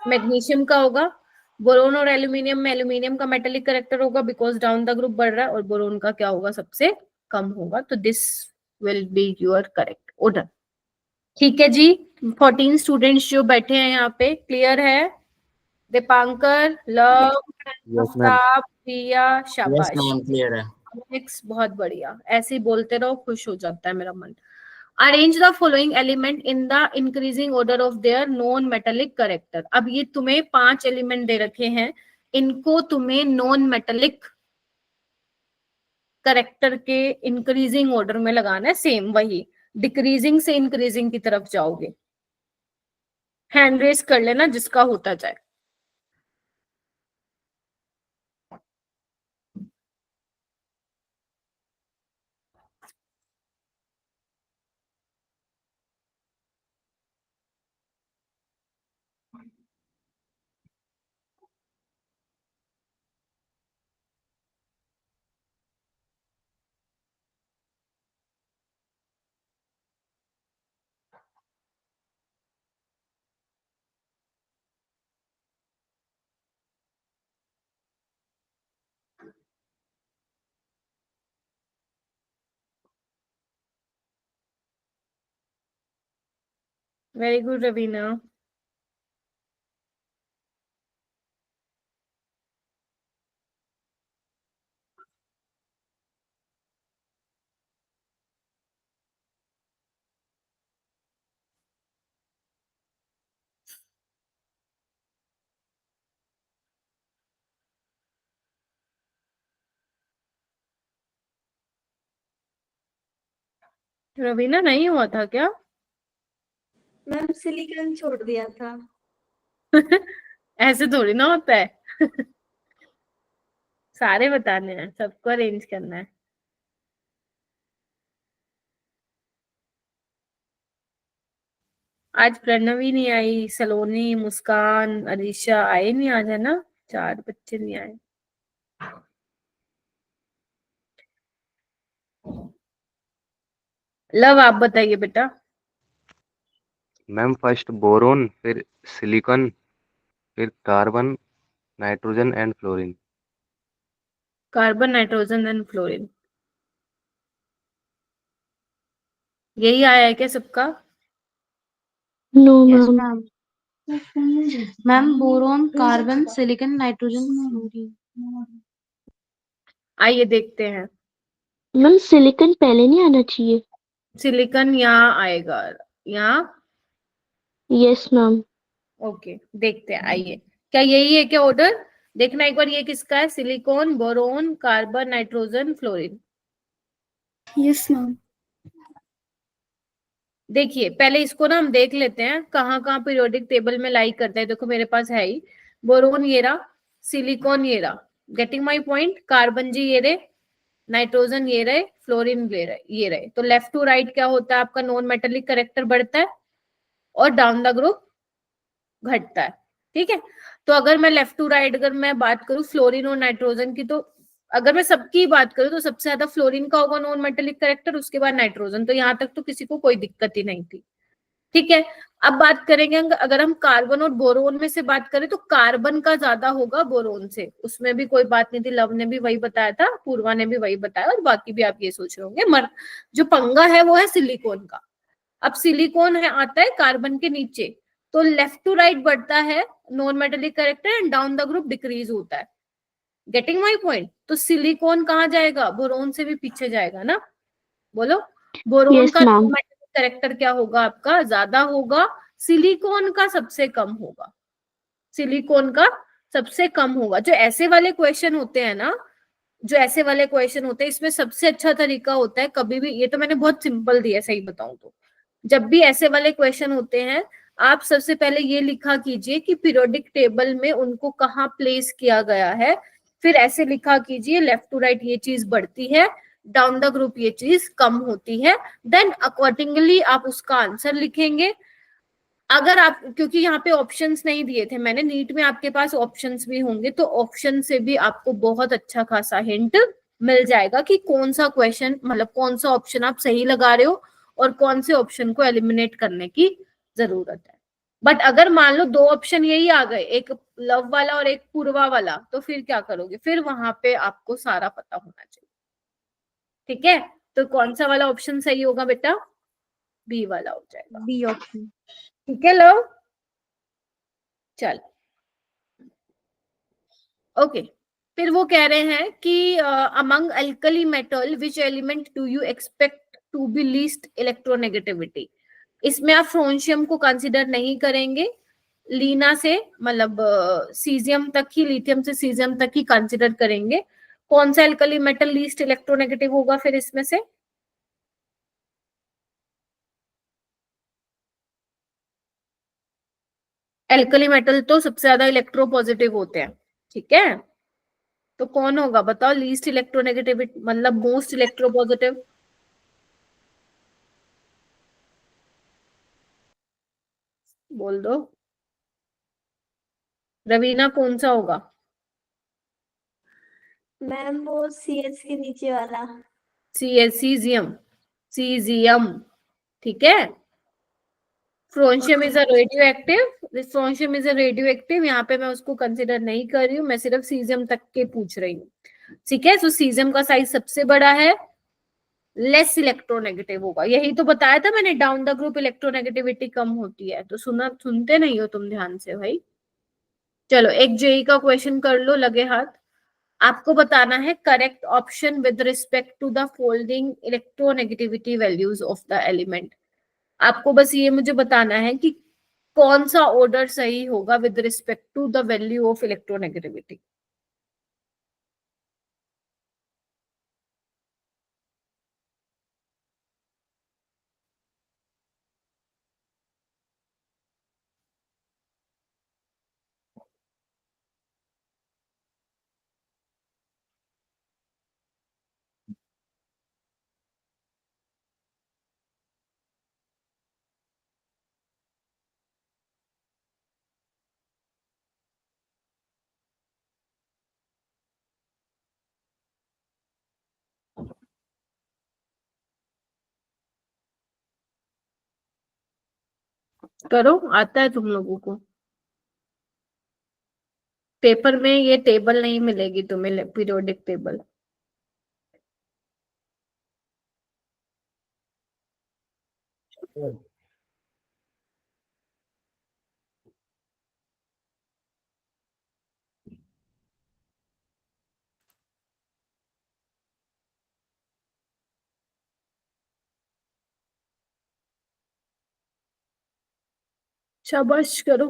मैग्नीशियम का होगा। बोरोन और एल्यूमिनियम में एल्यूमिनियम का मेटेलिक करेक्टर होगा बिकॉज डाउन द ग्रुप बढ़ रहा है, और बोरोन का क्या होगा, सबसे कम होगा। तो this will be your correct order. ठीक है जी, 14 स्टूडेंट्स जो बैठे हैं यहाँ पे, क्लियर है? Deepankar, Luv, yes ma'am. Aftab, Priya, yes शाबाश। मैम क्लियर है। नेक्स्ट, बहुत बढ़िया, ऐसे ही बोलते रहो, खुश हो जाता है मेरा मन। Arrange the following element in the increasing order of their non metallic character. अब ये तुम्हें 5 एलिमेंट दे रखे हैं, इनको तुम्हें नॉन मेटेलिक करेक्टर के इंक्रीजिंग ऑर्डर में लगाना है, सेम वही, डिक्रीजिंग से इंक्रीजिंग की तरफ जाओगे। हैंड रेस कर लेना जिसका होता जाए। Very good Raveena. रवीना नहीं हुआ था क्या? मैम सिलिकॉन छोड़ दिया था। ऐसे थोड़ी ना होता है। सारे बताने हैं, सबको अरेंज करना है। आज प्रणवी नहीं आई, सलोनी, मुस्कान, अलीशा आए नहीं आज, है ना? 4 बच्चे नहीं आए। लव आप बताइए बेटा। मैम फर्स्ट बोरोन, फिर सिलिकॉन, फिर carbon, nitrogen and fluorine. Carbon, nitrogen and fluorine, यही आया है क्या सबका? No yes ma'am. Ma'am. Ma'am boron, carbon, silicon, nitrogen, fluorine. आइए देखते हैं। मैम सिलिकॉन पहले नहीं आना चाहिए। सिलिकॉन यहाँ आएगा, यहाँ। Yes ma'am. ओके, देखते हैं, आइए। क्या यही है क्या ऑर्डर? देखना एक बार, ये किसका है? Silicon, boron, carbon, nitrogen, fluorine. Yes ma'am. देखिए पहले इसको ना हम देख लेते हैं कहाँ कहाँ पीरियोडिक टेबल में लाई करते हैं। देखो मेरे पास है ही, बोरोन ये रहा, सिलिकॉन ये रहा, गेटिंग माय पॉइंट। कार्बन जी ये रहे, नाइट्रोजन ये रहे, फ्लोरीन ये रहे। तो लेफ्ट टू राइट क्या होता है आपका? नॉन मेटेलिक करेक्टर बढ़ता है और डाउन द ग्रुप घटता है। ठीक है, तो अगर मैं लेफ्ट टू राइट अगर मैं बात करूं फ्लोरीन और नाइट्रोजन की, तो अगर मैं सबकी बात करूं तो सबसे ज्यादा फ्लोरीन का होगा नॉन मेटेलिक करेक्टर, उसके बाद नाइट्रोजन। तो यहाँ तक तो किसी को कोई दिक्कत ही नहीं थी। ठीक है, अब बात करेंगे अगर हम कार्बन और बोरोन में से बात करें तो कार्बन का ज्यादा होगा बोरोन से, उसमें भी कोई बात नहीं थी। लव ने भी वही बताया था, पूर्वा ने भी वही बताया, और बाकी भी आप ये सोच रहे होंगे। जो पंगा है वो है सिलिकॉन का। अब सिलिकॉन है आता है कार्बन के नीचे, तो लेफ्ट टू राइट बढ़ता है non metallic character and down the group decrease होता है। Getting my point? तो सिलिकॉन कहाँ जाएगा? बोरोन से भी पीछे जाएगा ना। बोलो, बोरोन यस का मैम। नॉन मेटेलिक करेक्टर क्या होगा आपका? ज्यादा होगा, सिलिकॉन का सबसे कम होगा। सिलिकॉन का सबसे कम होगा। जो ऐसे वाले क्वेश्चन होते हैं ना, जो ऐसे वाले क्वेश्चन होते हैं, इसमें सबसे अच्छा तरीका होता है कभी भी, ये तो मैंने बहुत सिंपल दिया सही बताऊं तो, जब भी ऐसे वाले क्वेश्चन होते हैं आप सबसे पहले ये लिखा कीजिए कि पीरियोडिक टेबल में उनको कहाँ प्लेस किया गया है। फिर ऐसे लिखा कीजिए लेफ्ट टू राइट ये चीज बढ़ती है, डाउन द ग्रुप ये चीज कम होती है। देन अकॉर्डिंगली आप उसका आंसर लिखेंगे। अगर आप, क्योंकि यहाँ पे ऑप्शंस नहीं दिए थे मैंने, नीट में आपके पास ऑप्शंस भी होंगे, तो ऑप्शन से भी आपको बहुत अच्छा खासा हिंट मिल जाएगा कि कौन सा क्वेश्चन, मतलब कौन सा ऑप्शन आप सही लगा रहे हो और कौन से ऑप्शन को एलिमिनेट करने की जरूरत है। बट अगर मान लो 2 ऑप्शन यही आ गए, एक लव वाला और एक पूर्वा वाला, तो फिर क्या करोगे? फिर वहां पे आपको सारा पता होना चाहिए। ठीक है, तो कौन सा वाला ऑप्शन सही होगा बेटा? बी वाला हो जाएगा। B option. ठीक है लव, चल ओके। फिर वो कह रहे हैं कि among alkali metal which element do you expect to be least electronegativity. इसमें आप फ्रोंशियम को कंसीडर नहीं करेंगे, लीना से मतलब सीजियम तक ही, लिथियम से सीजियम तक ही कंसीडर करेंगे। कौन सा अल्कली मेटल लीस्ट इलेक्ट्रोनेगेटिव होगा फिर इसमें से? एल्कली मेटल तो सबसे ज्यादा इलेक्ट्रोपॉजिटिव होते हैं। ठीक है, तो कौन होगा बताओ लीस्ट इलेक्ट्रोनेगेटिविटी, मतलब मोस्ट इलेक्ट्रोपॉजिटिव? बोल दो रवीना, कौन सा होगा? मैम वो सीएच के नीचे वाला। Caesium, caesium. ठीक है, francium is a radioactive, francium is a radioactive, यहाँ पे मैं उसको कंसिडर नहीं कर रही हूँ, मैं सिर्फ सीजियम तक के पूछ रही हूँ। ठीक है, तो सीजियम का साइज सबसे बड़ा है, लेस इलेक्ट्रोनेगेटिव होगा। यही तो बताया था मैंने, डाउन द ग्रुप इलेक्ट्रोनेगेटिविटी कम होती है। तो सुनते नहीं हो तुम ध्यान से भाई। चलो एक जेई का क्वेश्चन कर लो, लगे हाथ। आपको बताना है correct option with respect to the following electronegativity values of the element. आपको बस ये मुझे बताना है कि कौन सा ऑर्डर सही होगा with respect to the value of electronegativity. करो, आता है तुम लोगों को। पेपर में ये टेबल नहीं मिलेगी तुम्हें, पीरियोडिक टेबल। शाबाश करो।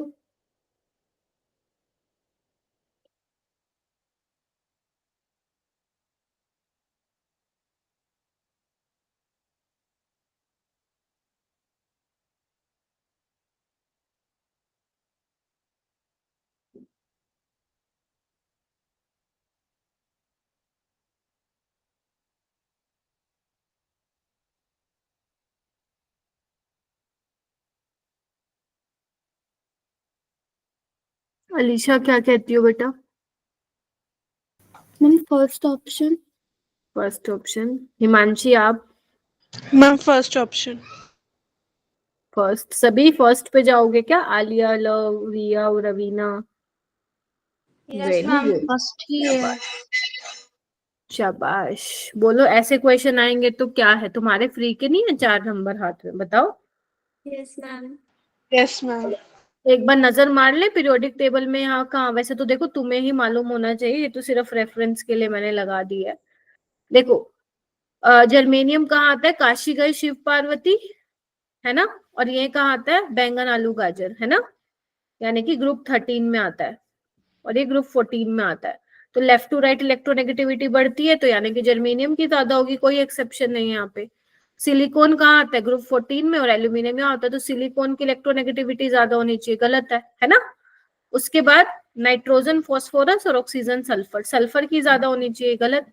अलीशा क्या कहती हो बेटा? Ma'am first option. First option. Himanshi आप? Ma'am first option. फर्स्ट। सभी फर्स्ट पे जाओगे क्या? आलिया, लव, रिया और Raveena? Yes very ma'am, good, first ही है। शाबाश। बोलो ऐसे क्वेश्चन आएंगे तो क्या है तुम्हारे फ्री के? नहीं है 4 नंबर हाथ में? बताओ। Yes ma'am. Yes ma'am. एक बार नजर मार ले पीरियोडिक टेबल में, यहाँ कहाँ। वैसे तो देखो तुम्हें ही मालूम होना चाहिए, ये तो सिर्फ रेफरेंस के लिए मैंने लगा दी है। देखो जर्मेनियम कहाँ आता है? काशी गए शिव पार्वती, है ना। और ये कहाँ आता है? बैंगन आलू गाजर, है ना। यानी कि ग्रुप 13 में आता है और ये ग्रुप 14 में आता है। तो लेफ्ट टू राइट इलेक्ट्रोनेगेटिविटी बढ़ती है, तो यानी कि जर्मेनियम की ज्यादा होगी, कोई एक्सेप्शन नहीं है यहाँ पे। सिलिकॉन कहाँ आता है? ग्रुप 14 में। और एल्यूमिनियम यहाँ आता है, तो सिलिकॉन की इलेक्ट्रोनेगेटिविटी ज्यादा होनी चाहिए, गलत है ना। उसके बाद नाइट्रोजन, फॉस्फोरस और ऑक्सीजन सल्फर, सल्फर की ज्यादा होनी चाहिए, गलत।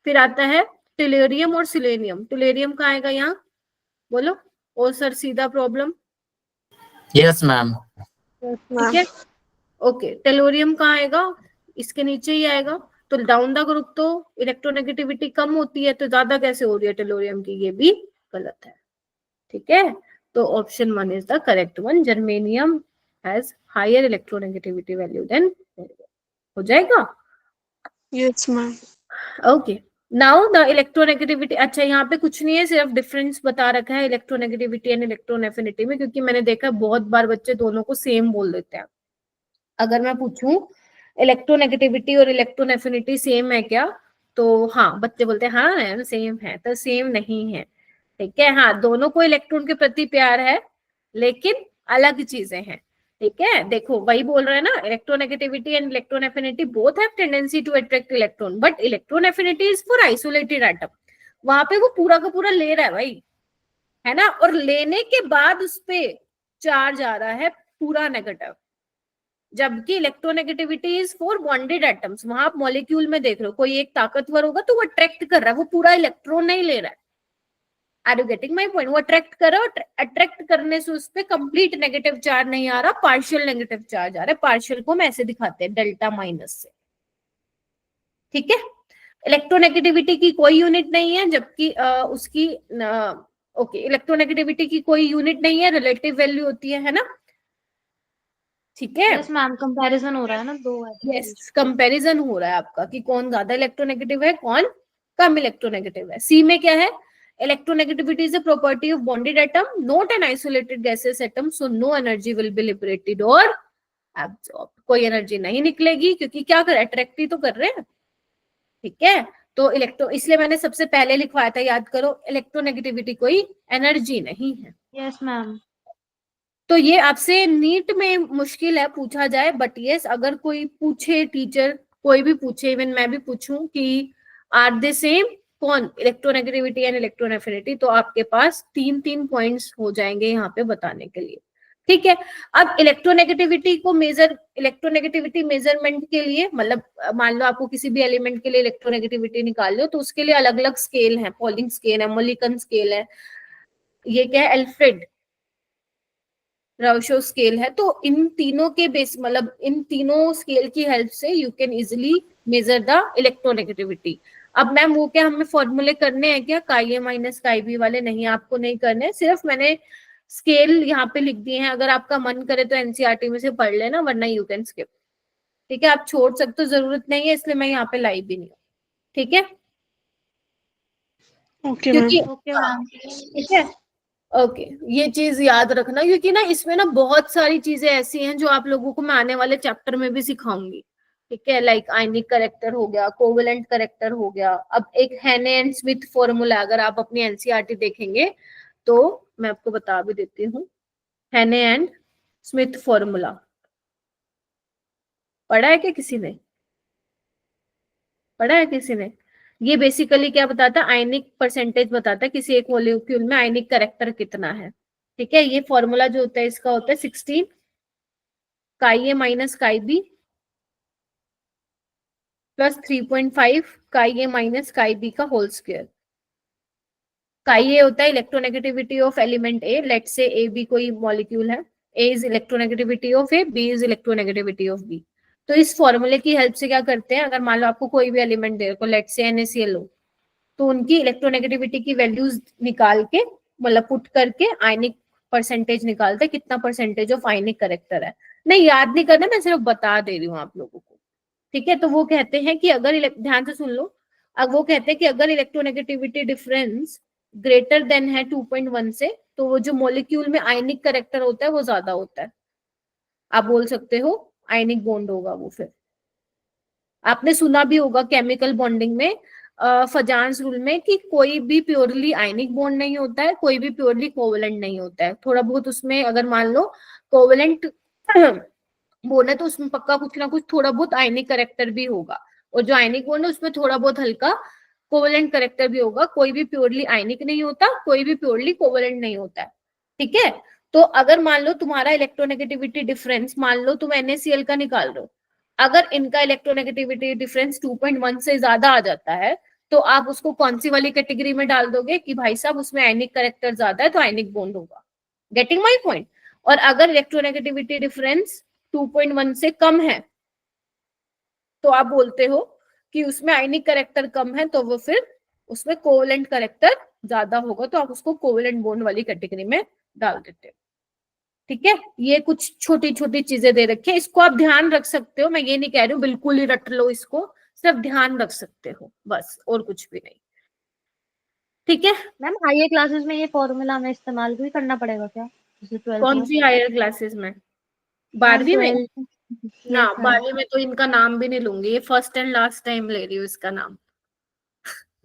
फिर आता है टेलेरियम और सिलेनियम। टेलेरियम कहाँ आएगा यहाँ? बोलो। ओ सर सीधा प्रॉब्लम। Yes ma'am. ठीक है, ओके। टेलोरियम कहाँ आएगा? इसके नीचे ही आएगा। तो डाउन द ग्रुप तो इलेक्ट्रोनेगेटिविटी कम होती है, तो ज्यादा कैसे हो रही है टेलोरियम की? ये भी गलत है। ठीक है, तो option 1 is the correct one. Germanium has higher electronegativity value than. हो जाएगा। Yes ma'am. Okay, now the electronegativity. अच्छा यहाँ पे कुछ नहीं है, सिर्फ डिफरेंस बता रखा है इलेक्ट्रोनेगेटिविटी एंड इलेक्ट्रॉन एफिनिटी में, क्योंकि मैंने देखा बहुत बार बच्चे दोनों को सेम बोल देते हैं। अगर मैं पूछूं इलेक्ट्रोनेगेटिविटी और इलेक्ट्रॉन एफिनिटी सेम है क्या, तो हाँ बच्चे बोलते हैं हाँ सेम है। तो सेम नहीं है, ठीक है। हाँ, दोनों को इलेक्ट्रॉन के प्रति प्यार है, लेकिन अलग चीजें हैं। ठीक है, देखो वही बोल रहे हैं ना, electronegativity and electron affinity both have tendency to attract electron, but electron affinity is for isolated atom. वहां पे वो पूरा का पूरा ले रहा है भाई, है ना। और लेने के बाद उस पे चार्ज आ रहा है पूरा नेगेटिव, जबकि electronegativity is for bonded atoms. वहां आप मॉलिक्यूल में देख रहे हो, कोई एक ताकतवर होगा तो वो अट्रैक्ट कर रहा है, वो पूरा इलेक्ट्रॉन नहीं ले रहा है। Are you getting my point? वो अट्रैक्ट कर रहा है, अट्रैक्ट करने से उस पर कंप्लीट नेगेटिव चार्ज नहीं आ रहा, पार्शियल नेगेटिव चार्ज आ रहा है। पार्शियल को हम ऐसे दिखाते हैं डेल्टा माइनस से। ठीक है, इलेक्ट्रोनेगेटिविटी की कोई यूनिट नहीं है, जबकि उसकी ओके, इलेक्ट्रोनेगेटिविटी की कोई यूनिट नहीं है, रिलेटिव वैल्यू होती है ना। ठीक है, यस मैम, कंपैरिजन हो रहा है ना दो यस, कंपैरिजन हो रहा है आपका कि कौन ज्यादा इलेक्ट्रोनेगेटिव है, कौन कम इलेक्ट्रोनेगेटिव है। सी में क्या है? Electronegativity is a property of bonded atom, not an isolated gaseous atom, so no energy will be liberated or absorbed. कोई एनर्जी नहीं निकलेगी, क्योंकि क्या कर अट्रैक्ट ही तो कर रहे हैं, ठीक है। तो इसलिए मैंने सबसे पहले लिखवाया था, याद करो, इलेक्ट्रोनेगेटिविटी कोई एनर्जी नहीं है। Yes ma'am. तो ये आपसे नीट में मुश्किल है पूछा जाए, बट यस अगर कोई पूछे, टीचर कोई भी पूछे, इवन मैं भी पूछूं कि आर दे सेम, कौन इलेक्ट्रोनेगेटिविटी एंड इलेक्ट्रोनेफिनिटी, तो आपके पास 3 पॉइंट्स हो जाएंगे यहाँ पे बताने के लिए, ठीक है। अब इलेक्ट्रोनेगेटिविटी को इलेक्ट्रोनेगेटिविटी मेजरमेंट के लिए, मतलब मान लो आपको किसी भी एलिमेंट के लिए इलेक्ट्रोनेगेटिविटी निकाल लो, तो उसके लिए अलग अलग स्केल है, पॉलिंग स्केल है, मोलिकन स्केल है, ये क्या है, एल्फ्रेड राउशो स्केल है। तो इन तीनों के बेस, मतलब इन तीनों स्केल की हेल्प से you can easily measure the electronegativity. अब मैम वो क्या हमें फॉर्मूले करने हैं क्या, काई ए माइनस काई बी वाले? नहीं, आपको नहीं करने, सिर्फ मैंने स्केल यहाँ पे लिख दिए हैं। अगर आपका मन करे तो एनसीईआरटी में से पढ़ लेना, वरना यू कैन स्किप, ठीक है। आप छोड़ सकते हो, जरूरत नहीं है, इसलिए मैं यहाँ पे लाई भी नहीं हूँ, ठीक है। ओके क्योंकि मैम। Okay ma'am. ठीक है, ओके ये चीज याद रखना, क्योंकि ना इसमें ना बहुत सारी चीजें ऐसी हैं जो आप लोगों को मैं आने वाले चैप्टर में भी सिखाऊंगी, ठीक है। लाइक आयनिक करेक्टर हो गया, कोवेलेंट करेक्टर हो गया। अब एक हेने एंड स्मिथ फॉर्मूला, अगर आप अपनी एनसीईआरटी देखेंगे तो मैं आपको बता भी देती हूँ। हेने एंड स्मिथ फॉर्मूला पढ़ा है क्या किसी ने? पढ़ा है किसी ने? ये बेसिकली क्या बताता है, आयनिक परसेंटेज बताता है किसी एक मॉलिक्यूल में आयनिक करेक्टर कितना है, ठीक है। ये फॉर्मूला जो होता है इसका होता है 16 chi A minus chi B plus 3.5 chi A minus chi B का होल स्क्वायर। काई ए होता है electronegativity of element A, let say A B कोई मॉलिक्यूल है, A is electronegativity of A, B is electronegativity of B. तो इस फॉर्मूले की help से क्या करते हैं, अगर मान लो आपको कोई भी एलिमेंट दे रखो, लेट से NaCl हो, तो उनकी इलेक्ट्रोनेगेटिविटी की वैल्यूज निकाल के, मतलब पुट करके आयनिक परसेंटेज निकालते हैं, कितना परसेंटेज ऑफ आयनिक करेक्टर है। नहीं याद नहीं करना, मैं सिर्फ बता दे रही हूँ आप लोगों को, ठीक है। तो वो कहते हैं कि अगर ध्यान से सुन लो, अब वो कहते हैं कि अगर इलेक्ट्रोनेगेटिविटी डिफरेंस ग्रेटर देन है 2.1 से, तो वो जो मॉलिक्यूल में आयनिक करेक्टर होता है वो ज्यादा होता है। आप बोल सकते हो आयनिक बॉन्ड होगा वो। फिर आपने सुना भी होगा केमिकल बॉन्डिंग में, फजान्स रूल में, कि कोई भी प्योरली आयनिक बॉन्ड नहीं होता है, कोई भी प्योरली कोवेलेंट नहीं होता है। थोड़ा बहुत उसमें अगर मान लो कोवेलेंट बॉन्ड है तो उसमें पक्का कुछ ना कुछ थोड़ा बहुत आयनिक करेक्टर भी होगा, और जो आयनिक बॉन्ड है उसमें थोड़ा बहुत हल्का कोवेलेंट करेक्टर भी होगा। कोई भी प्योरली आयनिक नहीं होता, कोई भी प्योरली कोवेलेंट नहीं होता है, ठीक है। तो अगर मान लो तुम्हारा इलेक्ट्रोनेगेटिविटी डिफरेंस, मान लो तुम NaCl का निकाल रहे हो, अगर इनका इलेक्ट्रोनेगेटिविटी डिफरेंस 2.1 से ज्यादा आ जाता है, तो आप उसको कौन सी वाली कैटेगरी में डाल दोगे कि भाई साहब उसमें आयनिक करेक्टर ज्यादा है तो आयनिक बॉन्ड होगा। Getting my point? और अगर इलेक्ट्रोनेगेटिविटी डिफरेंस 2.1 से कम है तो आप बोलते हो कि उसमें आयनिक करेक्टर कम है, तो वो फिर उसमें कोवेलेंट करेक्टर ज्यादा होगा, तो आप उसको कोवेलेंट बॉन्ड वाली कैटेगरी में डाल देते हो, ठीक है। ये कुछ छोटी छोटी चीजें दे रखी है, इसको आप ध्यान रख सकते हो। मैं ये नहीं कह रही हूँ बिल्कुल ही रट लो इसको, सिर्फ ध्यान रख सकते हो बस, और कुछ भी नहीं, ठीक है। मैम हायर क्लासेस में ये फॉर्मूला हमें इस्तेमाल भी करना पड़ेगा क्या, जैसे 12th कौन में? सी हायर क्लासेस में? 12वीं में? 12th ना, yes, मैम। 12वीं में तो इनका नाम भी नहीं लूंगी, ये फर्स्ट एंड लास्ट टाइम ले रही हूँ इसका नाम,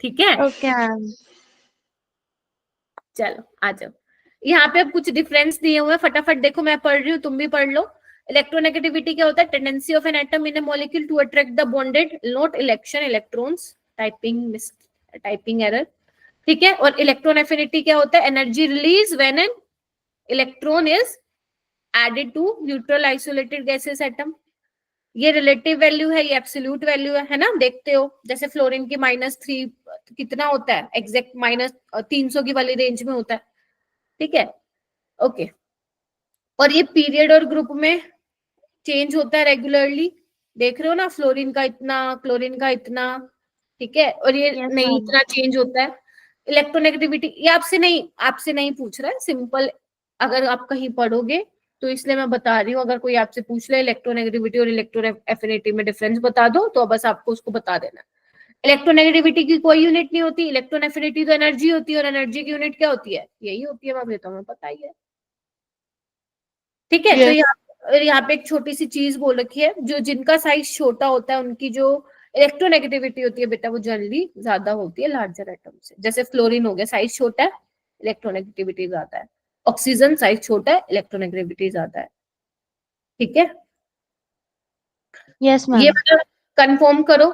ठीक है। Okay ma'am. चलो आ जाओ, यहाँ पे अब कुछ डिफरेंस दिए हुए हैं, फटाफट देखो, मैं पढ़ रही हूँ तुम भी पढ़ लो। इलेक्ट्रोनेगेटिविटी क्या होता है? Tendency of an atom in a molecule to attract the bonded not election electrons, typing error, ठीक है। और इलेक्ट्रॉन एफिनिटी क्या होता है? Energy release when an electron is added to neutral isolated gases atom. ये रिलेटिव वैल्यू है, ये absolute value है ना, देखते हो जैसे फ्लोरीन की -3 कितना होता है, एग्जैक्ट -300 की वाली रेंज में होता है, ठीक है, ओके। और ये पीरियड और ग्रुप में चेंज होता है रेगुलरली, देख रहे हो ना, फ्लोरीन का इतना, क्लोरीन का इतना, ठीक है। और ये Yes, नहीं, ma'am. इतना चेंज होता है। इलेक्ट्रोनेगेटिविटी ये आपसे नहीं पूछ रहा है, सिंपल अगर आप कहीं पढ़ोगे तो इसलिए मैं बता रही हूँ। अगर कोई आपसे पूछ ले इलेक्ट्रोनेगेटिविटी और इलेक्ट्रोन एफिनिटी में डिफरेंस बता दो, तो बस आपको उसको बता देना। इलेक्ट्रोनेगेटिविटी की कोई यूनिट नहीं होती, इलेक्ट्रॉन एफिनिटी तो एनर्जी होती है, और एनर्जी की यूनिट क्या होती है, यही होती है मैम, ये तो हमें पता ही है। ठीक है, तो यहाँ पे एक छोटी सी चीज बोल रखी है, जो जिनका साइज छोटा होता है उनकी जो इलेक्ट्रोनेगेटिविटी होती है बेटा वो जनरली ज्यादा होती है लार्जर एटम से। जैसे फ्लोरीन हो गया, साइज छोटा है, इलेक्ट्रोनेगेटिविटी ज्यादा है। ऑक्सीजन साइज छोटा है, इलेक्ट्रोनेगेटिविटी ज्यादा है। ठीक है, यस ये मैम। कंफर्म करो।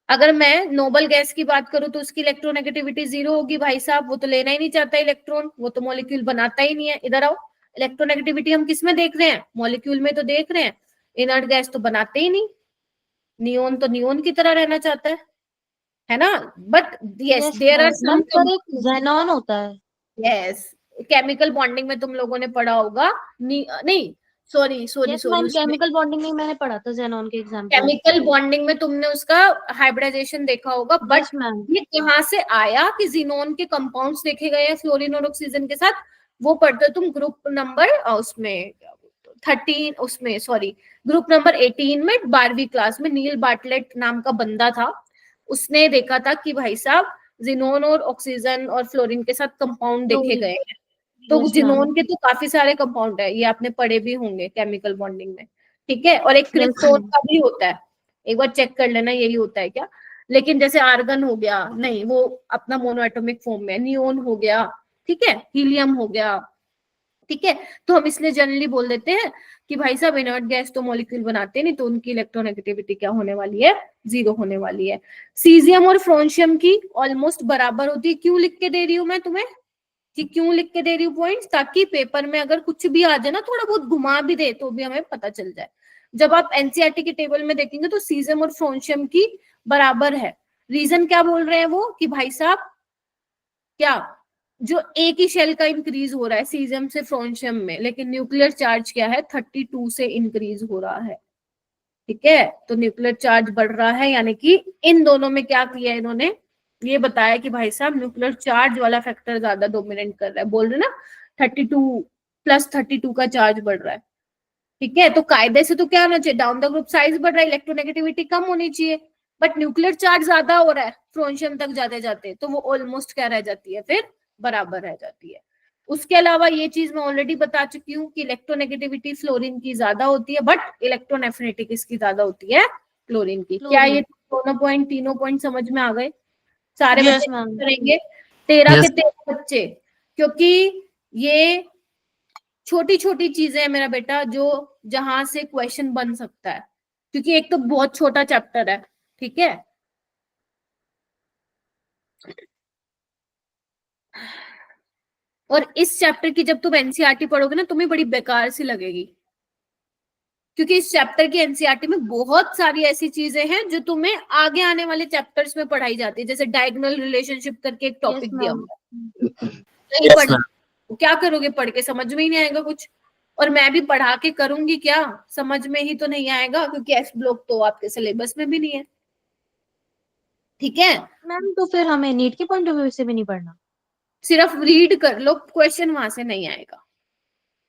अगर मैं नोबल गैस की बात करूं तो उसकी इलेक्ट्रोनेगेटिविटी 0 होगी भाई साहब, वो तो लेना ही नहीं चाहता इलेक्ट्रॉन, वो तो मॉलिक्यूल बनाता ही नहीं है। इधर आओ, इलेक्ट्रोनेगेटिविटी हम किस में देख रहे हैं, मॉलिक्यूल में तो देख रहे हैं, इनर्ट गैस तो बनाते ही नहीं। नियोन तो नियोन की तरह रहना चाहता है ना। But yes there are some, पर एक xenon होता है। यस केमिकल बॉन्डिंग में तुम लोगों ने पढ़ा होगा, नहीं sorry yes ma'am, chemical bonding में मैंने पढ़ा था xenon के एग्जांपल। केमिकल बॉन्डिंग में तुमने उसका हाइब्रिडाइजेशन देखा होगा, बट यस मैम। ये कहाँ से आया कि जिनोन के कंपाउंड्स देखे गए हैं फ्लोरीन और ऑक्सीजन के साथ, वो पढ़ते हो तुम ग्रुप नंबर उसमें 13, उसमें सॉरी ग्रुप नंबर 18 में 12वीं क्लास में नील बार्टलेट नाम का बंदा था, उसने देखा था कि भाई साहब जिनोन और ऑक्सीजन और फ्लोरीन के साथ कंपाउंड देखे गए हैं। तो Yes, जिनोन ma'am. के तो काफी सारे कंपाउंड है, ये आपने पढ़े भी होंगे केमिकल बॉन्डिंग में। ठीक है, और एक क्रिप्टोन ma'am. का भी होता है, एक बार चेक कर लेना यही होता है क्या। लेकिन जैसे आर्गन हो गया, नहीं वो अपना मोनोएटॉमिक फॉर्म में, नियोन हो गया, ठीक है, हीलियम हो गया। ठीक है, तो हम इसलिए जनरली बोल देते हैं कि भाई साहब इनर्ट गैस तो मॉलिक्यूल बनाते नहीं, तो उनकी इलेक्ट्रोनेगेटिविटी क्या होने वाली है, 0 होने वाली है। सीजियम और फ्रोंशियम की ऑलमोस्ट बराबर होती है। क्यों लिख के दे रही हूँ मैं तुम्हें, कि क्यों लिख के दे रही हूँ पॉइंट्स, ताकि पेपर में अगर कुछ भी आ जाए ना, थोड़ा बहुत घुमा भी दे तो भी हमें पता चल जाए। जब आप एनसीईआरटी के टेबल में देखेंगे तो सीजियम और फ्रोंशियम की बराबर है। रीजन क्या बोल रहे हैं वो, कि भाई साहब क्या, जो एक ही शेल का इंक्रीज हो रहा है सीजियम से फ्रोंशियम में, लेकिन न्यूक्लियर चार्ज क्या है 32 से इंक्रीज हो रहा है। ठीक है, तो न्यूक्लियर चार्ज बढ़ रहा है, यानी कि इन दोनों में क्या किया इन्होंने, ये बताया कि भाई साहब न्यूक्लियर चार्ज वाला फैक्टर ज्यादा डोमिनेट कर रहा है। बोल रहे ना 32 प्लस 32 का चार्ज बढ़ रहा है। ठीक है, तो कायदे से तो क्या होना चाहिए, डाउन द ग्रुप साइज बढ़ रहा है, इलेक्ट्रोनेगेटिविटी कम होनी चाहिए, बट न्यूक्लियर चार्ज ज्यादा हो रहा है फ्रोंशियम तक जाते जाते, तो वो ऑलमोस्ट क्या रह जाती है, फिर बराबर रह जाती है। उसके अलावा ये चीज मैं ऑलरेडी बता चुकी हूँ कि इलेक्ट्रोनेगेटिविटी फ्लोरीन की ज्यादा होती है, बट इलेक्ट्रॉन एफिनिटी किसकी ज्यादा होती है, फ्लोरीन की। क्या ये दोनों पॉइंट, तीनों पॉइंट समझ में आ गए? सारे Yes, बच्चे ma'am. करेंगे, 13 Yes. के 13 बच्चे, क्योंकि ये छोटी छोटी चीजें हैं मेरा बेटा, जो जहां से क्वेश्चन बन सकता है, क्योंकि एक तो बहुत छोटा चैप्टर है। ठीक है, और इस चैप्टर की जब तुम एनसीईआरटी पढ़ोगे ना, तुम्हें बड़ी बेकार सी लगेगी, क्योंकि इस चैप्टर की एनसीईआरटी में बहुत सारी ऐसी चीजें हैं जो तुम्हें आगे आने वाले चैप्टर्स में पढ़ाई जाती है। जैसे डायगोनल रिलेशनशिप करके एक टॉपिक Yes, दिया ma'am. हुआ है, नहीं Yes, पढ़, ma'am. क्या करोगे पढ़ के, समझ में ही नहीं आएगा कुछ। और मैं भी पढ़ा के करूंगी क्या, समझ में ही तो नहीं आएगा, क्योंकि एफ ब्लॉक तो आपके सिलेबस में भी नहीं है। ठीक है, मैम तो फिर हमें नीट के पॉइंट ऑफ व्यू से भी नहीं पढ़ना? सिर्फ रीड कर लो, क्वेश्चन वहां से नहीं आएगा।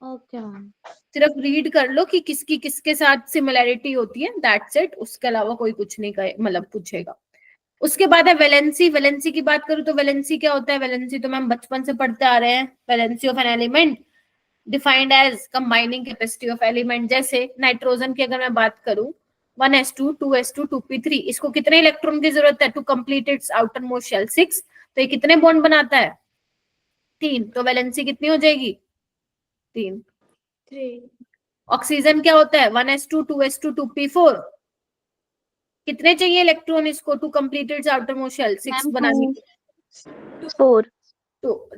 Okay ma'am. सिर्फ रीड कर लो कि किसकी किसके साथ सिमिलैरिटी होती है, दैट्स इट। उसके अलावा कोई कुछ नहीं कहे, मतलब पूछेगा। उसके बाद है वैलेंसी। वैलेंसी की बात करूं तो वैलेंसी क्या होता है, वैलेंसी तो मैम बचपन से पढ़ते आ रहे हैं। Valency of an element defined as combining capacity of element. जैसे नाइट्रोजन की अगर मैं बात करूं, 1s2 2s2 2p3, इसको कितने इलेक्ट्रॉन की जरूरत है to complete its outermost shell, 6। तो ये कितने बॉन्ड बनाता है, 3। तो वैलेंसी कितनी हो जाएगी, 3। 3 ऑक्सीजन क्या होता है, 1s2 2s2 2p4, कितने चाहिए इलेक्ट्रॉन इसको to complete its outermost shell, 6 बनाने के? 4। तो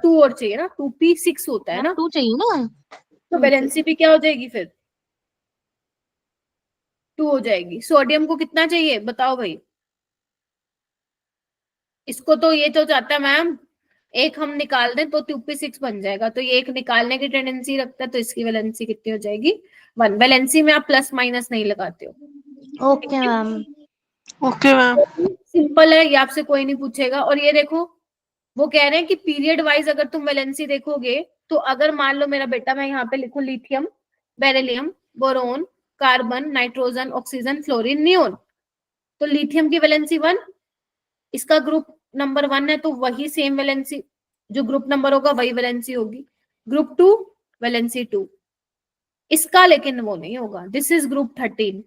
2 और चाहिए ना, 2p6 होता है ना, 2 चाहिए ना। तो वैलेंसी भी क्या हो जाएगी फिर, 2 हो जाएगी। सोडियम को कितना चाहिए बताओ भाई, इसको तो ये तो चाहता है मैम एक हम निकाल दें तो 2p6 बन जाएगा, तो ये एक निकालने की टेंडेंसी रखता है, तो इसकी वैलेंसी कितनी हो जाएगी, 1। वैलेंसी में आप प्लस माइनस नहीं लगाते हो। Okay ma'am. Okay ma'am. Simple है, ये आपसे कोई नहीं पूछेगा। और ये देखो, वो कह रहे हैं कि पीरियड वाइज अगर तुम वैलेंसी देखोगे, तो अगर मान लो मेरा बेटा मैं यहाँ पे लिखूं lithium, beryllium, boron, carbon, nitrogen, oxygen, fluorine, neon, तो लिथियम की वैलेंसी 1, इसका ग्रुप नंबर 1 है तो वही सेम वैलेंसी, जो ग्रुप नंबर होगा वही वैलेंसी होगी। ग्रुप 2 वैलेंसी 2, इसका लेकिन वो नहीं होगा, दिस इज ग्रुप 13,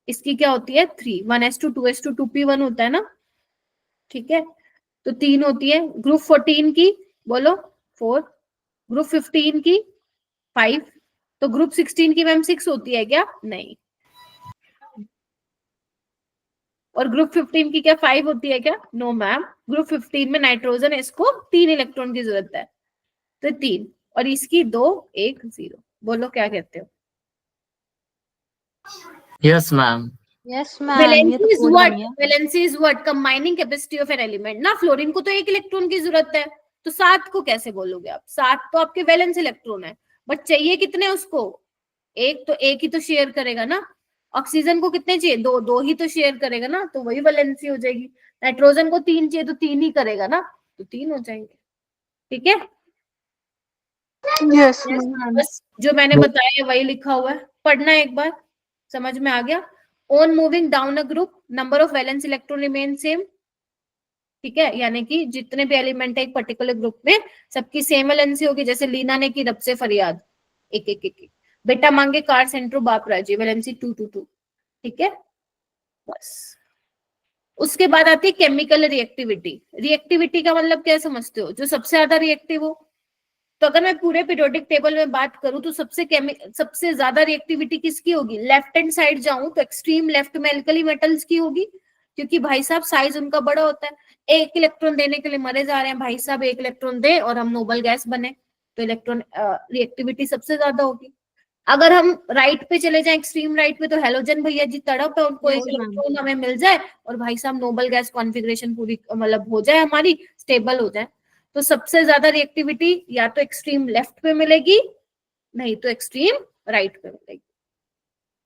इसकी क्या होती है 3, 1s2 2s2 2p1 होता है ना, ठीक है, तो 3 होती है। ग्रुप 14 की बोलो 4, ग्रुप 15 की 5, तो ग्रुप 16 की मैम 6 होती है क्या? नहीं। और ग्रुप 15 की क्या 5 होती है क्या? नो मैम, ग्रुप 15 में नाइट्रोजन, इसको 3 इलेक्ट्रॉन की जरूरत है, तो 3, और इसकी 2 1 0, बोलो क्या कहते हो? Yes ma'am. यस मैम, ये तो कोड बन गया। Valency is what? Combining capacity of an element ना। फ्लोरीन को तो 1 इलेक्ट्रॉन की जरूरत है, तो 7 को कैसे बोलोगे आप? 7 तो आपके वैलेंस इलेक्ट्रॉन है, बट चाहिए कितने उसको? 1, तो 1 ही तो शेयर करेगा ना। ऑक्सीजन को कितने चाहिए? 2, 2 ही तो शेयर करेगा ना, तो वही वैलेंसी हो जाएगी। नाइट्रोजन को 3 चाहिए तो 3 ही करेगा ना, तो 3 हो जाएंगे। ठीक है, यस बस जो मैंने बताया वही लिखा हुआ है, पढ़ना एक बार, समझ में आ गया? On moving down a group, number of valence electron remain same. ठीक है, यानी कि जितने भी एलिमेंट है एक पर्टिकुलर ग्रुप में, सबकी सेम वैलेंसी होगी। जैसे लीना ने की रब से फरियाद, एक एक एक, एक। बेटा मांगे कार सेंट्रो बाप राजी, वैलेंसी 2 2 2। ठीक है, बस। उसके बाद आती है केमिकल रिएक्टिविटी। रिएक्टिविटी का मतलब क्या समझते हो? जो सबसे ज्यादा रिएक्टिव हो। तो अगर मैं पूरे पीरियोडिक टेबल में बात करूं तो सबसे ज्यादा रिएक्टिविटी किसकी होगी? लेफ्ट हैंड साइड जाऊं तो एक्सट्रीम लेफ्ट में एल्कली मेटल्स की होगी, क्योंकि भाई साहब साइज उनका बड़ा होता है। 1 इलेक्ट्रॉन देने के लिए मरे जा रहे हैं भाई साहब, 1 इलेक्ट्रॉन दे और हम नोबल गैस बने, तो इलेक्ट्रॉन रिएक्टिविटी सबसे ज्यादा होगी। अगर हम राइट पे चले जाएं, एक्सट्रीम राइट पे, तो हेलोजन भैया जी तड़प है, उनको 1 Yes, ma'am. इलेक्ट्रॉन हमें मिल जाए और भाई साहब नोबल गैस कॉन्फ़िगरेशन पूरी मतलब हो जाए, हमारी स्टेबल हो जाए। तो सबसे ज्यादा रिएक्टिविटी या तो एक्सट्रीम लेफ्ट पे मिलेगी, नहीं तो एक्सट्रीम राइट पे मिलेगी।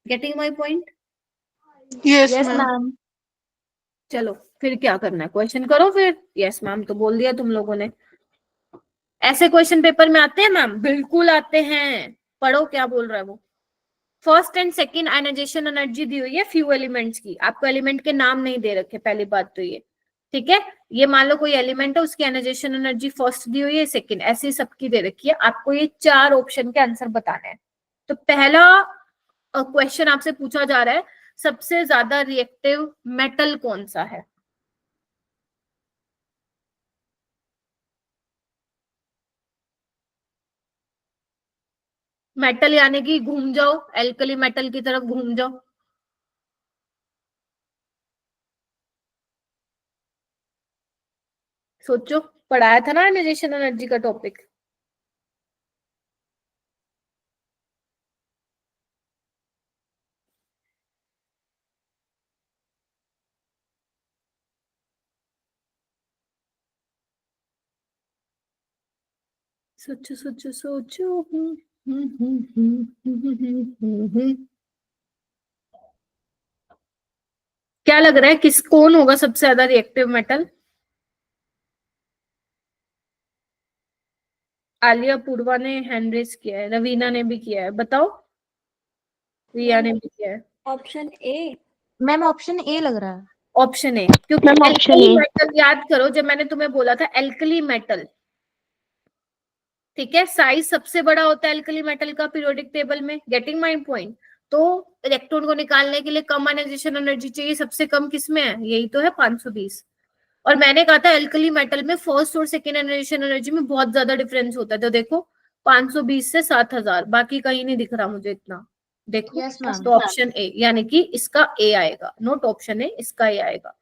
Getting my point? Yes yes ma'am ma'am. चलो फिर क्या करना है, क्वेश्चन करो फिर। यस मैम तो बोल दिया तुम लोगों ने। ऐसे क्वेश्चन पेपर में आते हैं मैम? बिल्कुल आते हैं, पढ़ो क्या बोल रहा है वो। First and second ionisation energy दी हुई है फ्यू एलिमेंट्स की, आपको एलिमेंट के नाम नहीं दे रखे, पहली बात तो ये। ठीक है, ये मान लो कोई एलिमेंट है, उसकी आयनाइजेशन एनर्जी फर्स्ट दी हुई है, सेकंड, ऐसी सबकी दे रखी है। आपको ये 4 ऑप्शन के आंसर बताने हैं। तो पहला क्वेश्चन आपसे पूछा जा रहा है, सबसे ज्यादा रिएक्टिव मेटल कौन सा है? मेटल यानी कि घूम जाओ, एल्कली मेटल की तरफ घूम जाओ। सोचो, पढ़ाया था ना आयनाइजेशन एनर्जी का टॉपिक। सोचो सोचो सोचो। क्या लग रहा है कौन होगा सबसे ज्यादा रिएक्टिव मेटल? आलिया, पूर्वा ने हैंड रेज किया है, रवीना ने भी किया है, बताओ। रिया ने भी किया है। Option A. मैम ऑप्शन ए लग रहा है। ऑप्शन ए, क्योंकि मैम ऑप्शन एल्कली ए। मेटल, याद करो जब मैंने तुम्हें बोला था एल्कली मेटल, ठीक है, साइज सबसे बड़ा होता है एल्कली मेटल का पीरियोडिक टेबल में। Getting my point? तो इलेक्ट्रॉन को निकालने के लिए कम आयनाइजेशन एनर्जी चाहिए, सबसे कम किसमें है? यही तो है 520। और मैंने कहा था एल्कली मेटल में फर्स्ट और सेकेंड आयनाइजेशन एनर्जी में बहुत ज्यादा डिफरेंस होता है, तो देखो 520 से 7000, बाकी कहीं नहीं दिख रहा मुझे इतना। देखो, यस मैम। तो ऑप्शन ए, यानी कि इसका ए आएगा, नोट ऑप्शन ए, इसका ए आएगा।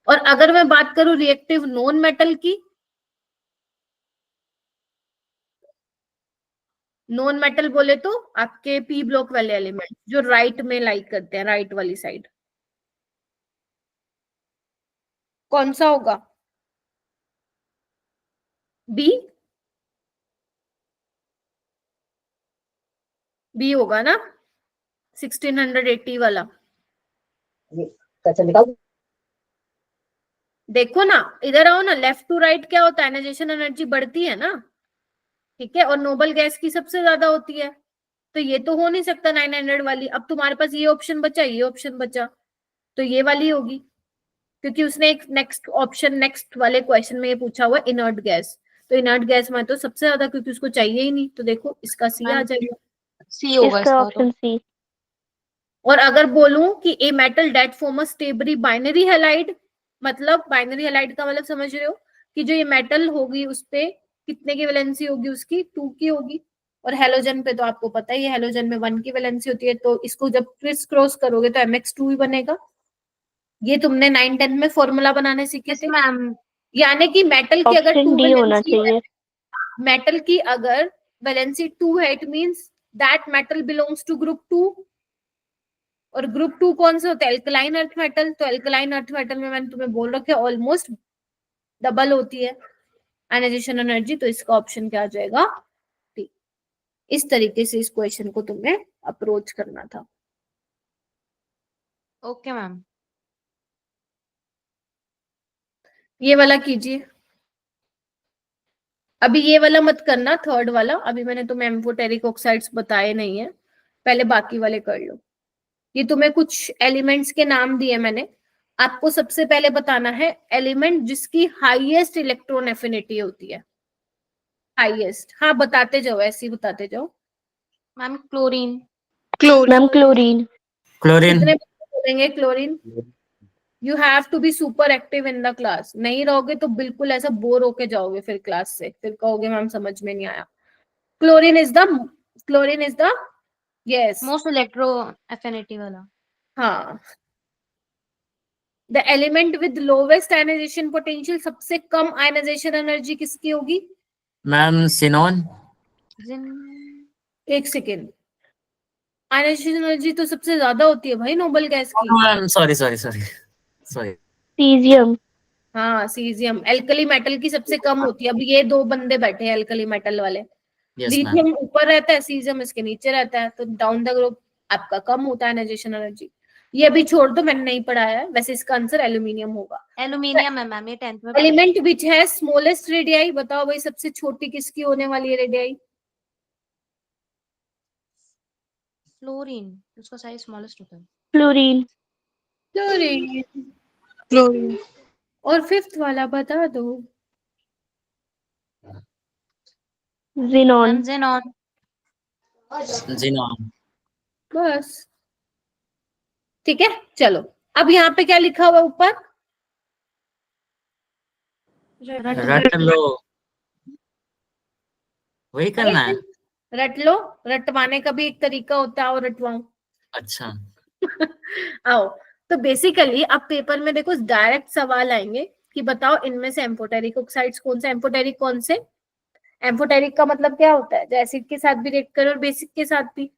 और अगर मैं बात करूं रिएक्टिव नॉन मेटल की, नॉन मेटल बोले तो आपके पी ब्लॉक वाले एलिमेंट जो राइट में लाइक करते हैं, राइट वाली साइड, कौन सा होगा? बी, बी होगा ना, 1680 वाला। देखो ना, इधर आओ ना, लेफ्ट टू राइट क्या होता है? आयनाइजेशन एनर्जी बढ़ती है ना, ठीक है, और नोबल गैस की सबसे ज्यादा होती है, तो ये तो हो नहीं सकता 900 वाली। अब तुम्हारे पास ये ऑप्शन बचा, ये ऑप्शन बचा, तो ये वाली होगी, क्योंकि उसने एक नेक्स्ट वाले क्वेश्चन में ये पूछा हुआ इनर्ट गैस, तो इनर्ट गैस में तो सबसे ज्यादा, क्योंकि उसको चाहिए ही नहीं, तो देखो इसका सी आ मैम जाएगा। सी होगा इसका इसका ऑप्शन सी। और अगर बोलूं कि a metal that form a stably binary halide, मतलब बाइनरी हैलाइड का मतलब समझ रहे हो कि जो ये मेटल होगी उस पे कितने की वैलेंसी होगी, उसकी 2 की होगी। और हेलोजन पे तो आपको पता ही है, हेलोजन में 1 की वैलेंसी होती है, तो इसको जब क्रिस क्रॉस करोगे तो mx2 ही बनेगा। ये तुमने 9-10 में फॉर्मूला बनाने सीखे थे। मैम यानी कि मेटल की अगर ऑप्शन 2 डी होना वैलेंसी है, चाहिए। मेटल की अगर वैलेंसी 2 है, it means that metal belongs to group 2। और ग्रुप 2 कौन से होते हैं? Alkaline earth metal. तो एल्कलाइन अर्थ मेटल में मैंने तुम्हें बोल रखा है ऑलमोस्ट डबल होती है आयनाइजेशन एनर्जी, तो इसका ऑप्शन क्या आ जाएगा? डी। इस तरीके से इस क्वेश्चन को तुम्हें अप्रोच करना था। Okay ma'am. ये वाला कीजिए। अभी ये वाला मत करना, थर्ड वाला, अभी मैंने तुम्हें एम्फोटेरिक ऑक्साइड्स बताए नहीं है, पहले बाकी वाले कर लो। ये तुम्हें कुछ एलिमेंट्स के नाम दिए मैंने, आपको सबसे पहले बताना है एलिमेंट जिसकी हाईएस्ट इलेक्ट्रॉन एफिनिटी होती है। हाईएस्ट, हाँ बताते जाओ, ऐसे ही बताते जाओ। Ma'am chlorine. Ma'am chlorine. Chlorine. कितने बच्चे बोलेंगे chlorine? You have to be super active in the class, नहीं रहोगे तो बिल्कुल ऐसा बोर होके जाओगे फिर क्लास से, फिर कहोगे मैम समझ में नहीं आया। Chlorine is the yes, most electro affinity वाला। हाँ। The element with lowest ionization potential, सबसे कम आयनाइजेशन एनर्जी किसकी होगी? Ma'am xenon. एक सेकेंड, आयनाइजेशन एनर्जी तो सबसे ज्यादा होती है भाई नोबल गैस की। Ma'am sorry sorry sorry sorry. Caesium. हाँ सीजियम, एल्कली मेटल की सबसे कम होती है। अब ये 2 बंदे बैठे हैं एल्कली मेटल वाले, यस मैम। लिथियम ऊपर रहता है, सीजियम इसके नीचे रहता है, तो डाउन द ग्रुप आपका कम होता है आयनाइजेशन एनर्जी। ये अभी छोड़ दो, मैंने नहीं पढ़ाया है, वैसे इसका आंसर एल्यूमिनियम होगा। एल्यूमिनियम है मैम, ये 10th में। एलिमेंट विच है स्मॉलेस्ट रेडियाई, बताओ भाई सबसे छोटी किसकी होने वाली है रेडियाई? फ्लोरीन, उसका साइज स्मॉलेस्ट होता है। फ्लोरीन। क्लोरीन। और फिफ्थ वाला बता दो। जिनॉन। Ma'am xenon. जिनॉन। बस, ठीक है चलो। अब यहाँ पे क्या लिखा हुआ ऊपर? रट लो, वही करना है। रट लो, रटवाने का भी एक तरीका होता है, और रटवाऊं। अच्छा। आओ, तो बेसिकली अब पेपर में देखो डायरेक्ट सवाल आएंगे कि बताओ इनमें से एम्फोटेरिक ऑक्साइड्स कौन से, एम्फोटेरिक कौन से? एम्फोटेरिक का मतलब क्या होता है? जो एसिड के साथ भी रिएक्ट करे और बेसिक के साथ भी।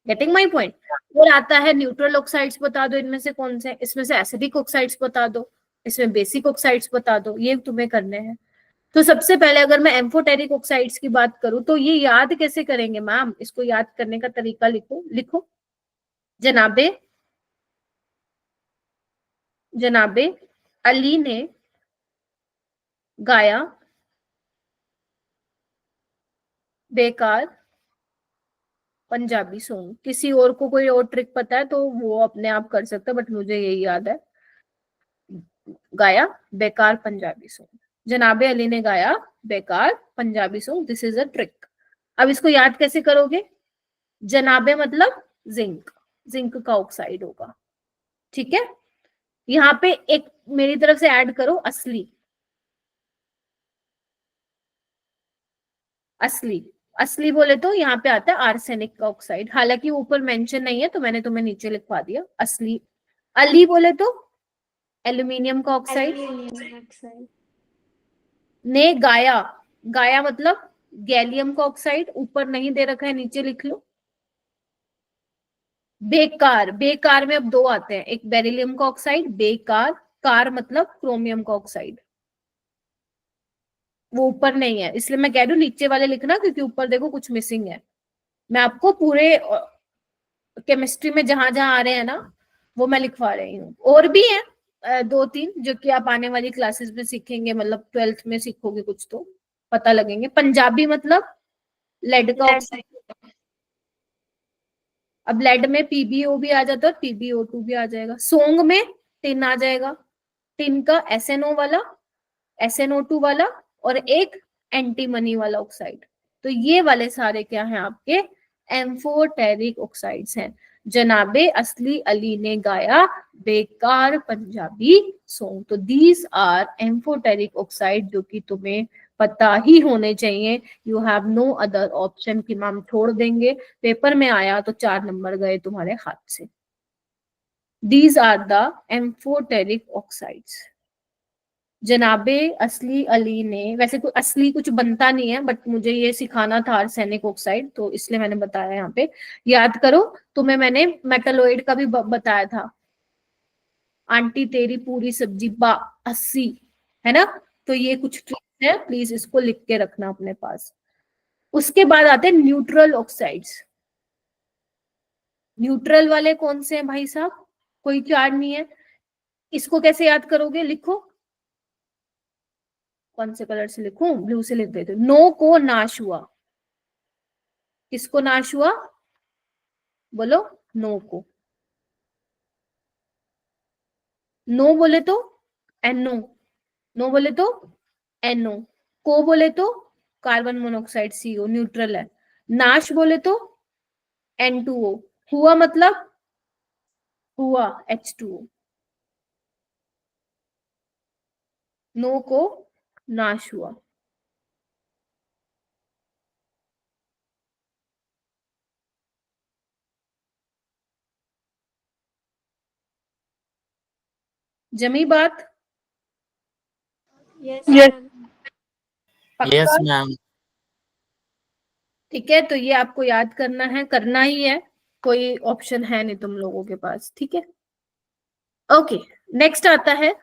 Getting my point? और आता है न्यूट्रल ऑक्साइड्स बता दो इनमें से कौन से, इसमें से एसिडिक ऑक्साइड्स बता दो, इसमें बेसिक ऑक्साइड्स बता दो, ये तुम्हें करने हैं। तो सबसे पहले अगर मैं एम्फोटेरिक ऑक्साइड्स की बात करूं तो ये याद कैसे करेंगे मैम? इसको याद करने का तरीका लिखो जनाबे अली ने गाया बेकार पंजाबी सॉन्ग। किसी और को कोई और ट्रिक पता है तो वो अपने आप कर सकता है, बट मुझे यही याद है, गाया बेकार पंजाबी सॉन्ग। जनाबे अली ने गाया बेकार Punjabi song, this is a trick. अब इसको याद कैसे करोगे? जनाबे मतलब जिंक का ऑक्साइड होगा, ठीक है। यहाँ पे एक मेरी तरफ से ऐड करो असली। असली बोले तो यहाँ पे आता है आर्सेनिक का ऑक्साइड, हालांकि ऊपर मेंशन नहीं है तो मैंने तुम्हें नीचे लिखवा दिया असली। अली बोले तो एल्यूमिनियम का ऑक्साइड। ने गाया मतलब गैलियम का ऑक्साइड, ऊपर नहीं दे रखा है नीचे लिख लो। बेकार में अब 2 आते हैं, एक बेरिलियम का ऑक्साइड, बेकार, कार मतलब क्रोमियम का ऑक्साइड, वो ऊपर नहीं है, इसलिए मैं कह रही हूँ नीचे वाले लिखना, क्योंकि ऊपर देखो कुछ मिसिंग है। मैं आपको पूरे केमिस्ट्री में जहां जहां आ रहे हैं ना वो मैं लिखवा रही हूँ। और भी है 2-3 जो कि आप आने वाली क्लासेस में सीखेंगे, मतलब 12th में सीखोगे कुछ तो पता लगेंगे। पंजाबी मतलब लेड का ऑक्साइड, अब लेड में PbO भी आ जाता है और PbO2 भी आ जाएगा। सोंग में टिन आ जाएगा, टिन का SNO वाला, SNO2 वाला और एक एंटीमनी वाला ऑक्साइड। तो ये वाले सारे क्या हैं आपके एम्फोटेरिक ऑक्साइड्स हैं। जनाबे असली अली ने गाया बेकार पंजाबी सॉन्ग। तो दीज आर एम्फोटेरिक ऑक्साइड जो कि तुम्हें पता ही होने चाहिए। You have no other option कि मैम छोड़ देंगे, पेपर में आया तो 4 नंबर गए तुम्हारे हाथ से। These are the amphoteric oxides. जनाबे असली अली ने, वैसे कोई असली कुछ बनता नहीं है बट मुझे ये सिखाना था आर्सेनिक ऑक्साइड, तो इसलिए मैंने बताया यहाँ पे। याद करो, तुम्हें मैंने मेटलोइड का भी बताया था, आंटी तेरी पूरी सब्जी बा 80, है ना। तो ये कुछ ट्रिक्स है, प्लीज इसको लिख के रखना अपने पास। उसके बाद आते हैं न्यूट्रल ऑक्साइड्स। न्यूट्रल वाले कौन से हैं भाई साहब, कोई चार नहीं है। इसको कैसे याद करोगे, लिखो, कौन से कलर से लिखूं, ब्लू से लिख देते। नो को नाश हुआ, किसको नाश हुआ, बोलो, नो को। नो बोले तो NO, नो बोले तो NO, को बोले तो कार्बन मोनोऑक्साइड CO, न्यूट्रल है। नाश बोले तो N2O, हुआ मतलब हुआ H2O। नो को नाश हुआ। जमी बात, यस Yes. मैम। यस पक्का? मैम। ठीक है, तो ये आपको याद करना है, करना ही है, कोई ऑप्शन है नहीं तुम लोगों के पास, ठीक है। ओके, नेक्स्ट आता है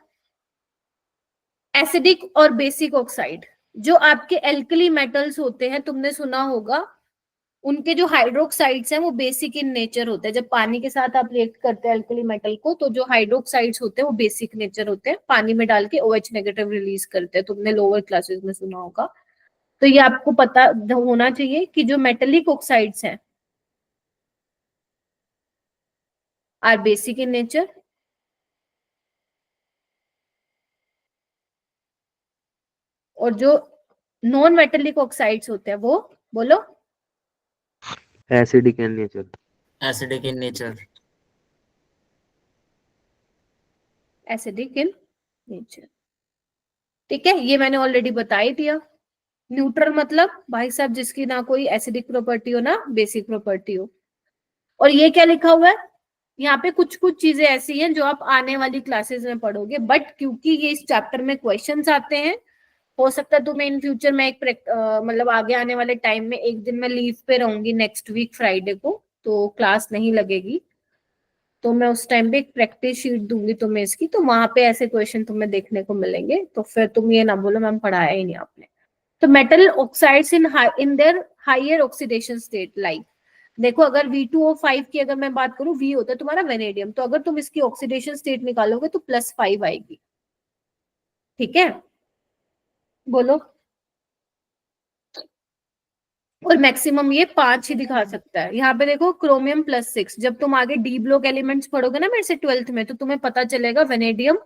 एसिडिक और बेसिक ऑक्साइड। जो आपके एल्कली मेटल्स होते हैं, तुमने सुना होगा, उनके जो हाइड्रोक्साइड्स हैं वो बेसिक इन नेचर होते हैं। जब पानी के साथ आप रिएक्ट करते हैं एल्कली मेटल को, तो जो हाइड्रोक्साइड्स होते हैं वो बेसिक नेचर होते हैं, पानी में डाल के OH नेगेटिव रिलीज करते हैं, तुमने लोअर क्लासेस में सुना होगा। तो ये आपको पता होना चाहिए कि जो मेटेलिक ऑक्साइड्स हैं आर बेसिक इन नेचर, और जो नॉन मेटेलिक ऑक्साइड्स होते हैं वो, बोलो, acidic in nature. Acidic in nature. Acidic in nature. ठीक है, ये मैंने ऑलरेडी बता ही दिया। न्यूट्रल मतलब भाई साहब जिसकी ना कोई एसिडिक प्रॉपर्टी हो ना बेसिक प्रॉपर्टी हो। और ये क्या लिखा हुआ है यहाँ पे, कुछ कुछ चीजें ऐसी हैं जो आप आने वाली क्लासेस में पढ़ोगे, बट क्योंकि ये इस चैप्टर में क्वेश्चंस आते हैं, हो सकता है तुम्हें इन फ्यूचर में एक मतलब आगे आने वाले टाइम में एक दिन मैं लीव पे रहूंगी, नेक्स्ट वीक फ्राइडे को, तो क्लास नहीं लगेगी, तो मैं उस टाइम पे एक प्रैक्टिस शीट दूंगी तुम्हें इसकी, तो वहां पे ऐसे क्वेश्चन तुम्हें देखने को मिलेंगे, तो फिर तुम ये ना बोलो मैम पढ़ाया ही नहीं आपने। तो metal oxides in their higher oxidation state, like देखो, अगर V2O5 की अगर मैं बात करूं, V होता है तुम्हारा वेनेडियम, तो अगर तुम इसकी ऑक्सीडेशन स्टेट निकालोगे तो +5 आएगी, ठीक है, बोलो। और मैक्सिमम ये 5 ही दिखा सकता है। यहाँ पे देखो क्रोमियम +6, जब तुम आगे डी ब्लॉक एलिमेंट्स पढ़ोगे ना मेरे से 12th में, तो तुम्हें पता चलेगा वेनेडियम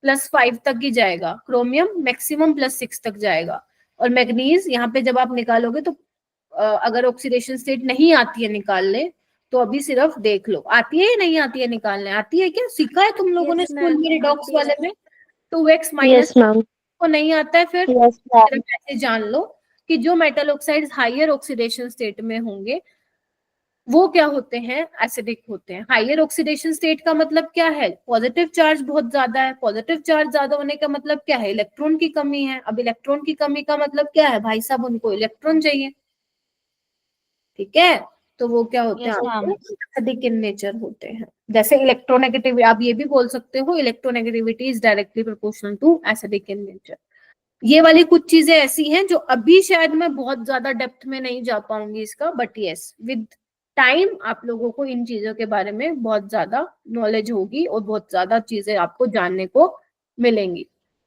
+5 तक ही जाएगा, क्रोमियम मैक्सिमम +6 तक जाएगा। और मैग्नीज यहाँ पे जब आप निकालोगे तो अगर ऑक्सीडेशन स्टेट नहीं आती है निकालने, तो अभी सिर्फ देख लो, आती है या नहीं आती है निकालने, आती है क्या, सीखा है तुम लोगों ने Yes, स्कूल ma'am. में रिडॉक्स आती है। वाले में 2x यस माइनस मैम। को नहीं आता है, फिर यस मैम। सिर्फ ऐसे जान लो कि जो metal oxides higher oxidation state में होंगे वो क्या होते हैं, एसिडिक होते हैं। हायर ऑक्सीडेशन स्टेट का मतलब क्या है, पॉजिटिव चार्ज बहुत ज्यादा है, पॉजिटिव चार्ज ज्यादा होने का मतलब क्या है, इलेक्ट्रॉन की कमी है। अब इलेक्ट्रॉन की कमी का मतलब क्या है भाई साहब, उनको इलेक्ट्रॉन चाहिए, ठीक है, तो वो क्या होते Yes, हैं, ma'am. एसिडिक इन नेचर होते हैं। जैसे इलेक्ट्रोनेगेटिविटी, आप ये भी बोल सकते हो electronegativity is directly proportional to acidic in nature. ये वाली कुछ चीजें ऐसी हैं जो अभी शायद मैं बहुत ज्यादा डेप्थ में नहीं जा पाऊंगी इसका, बट यस विद टाइम आप लोगों को इन चीजों के बारे में बहुत ज्यादा नॉलेज होगी और बहुत ज्यादा चीजें आपको जानने को मिलेंगी,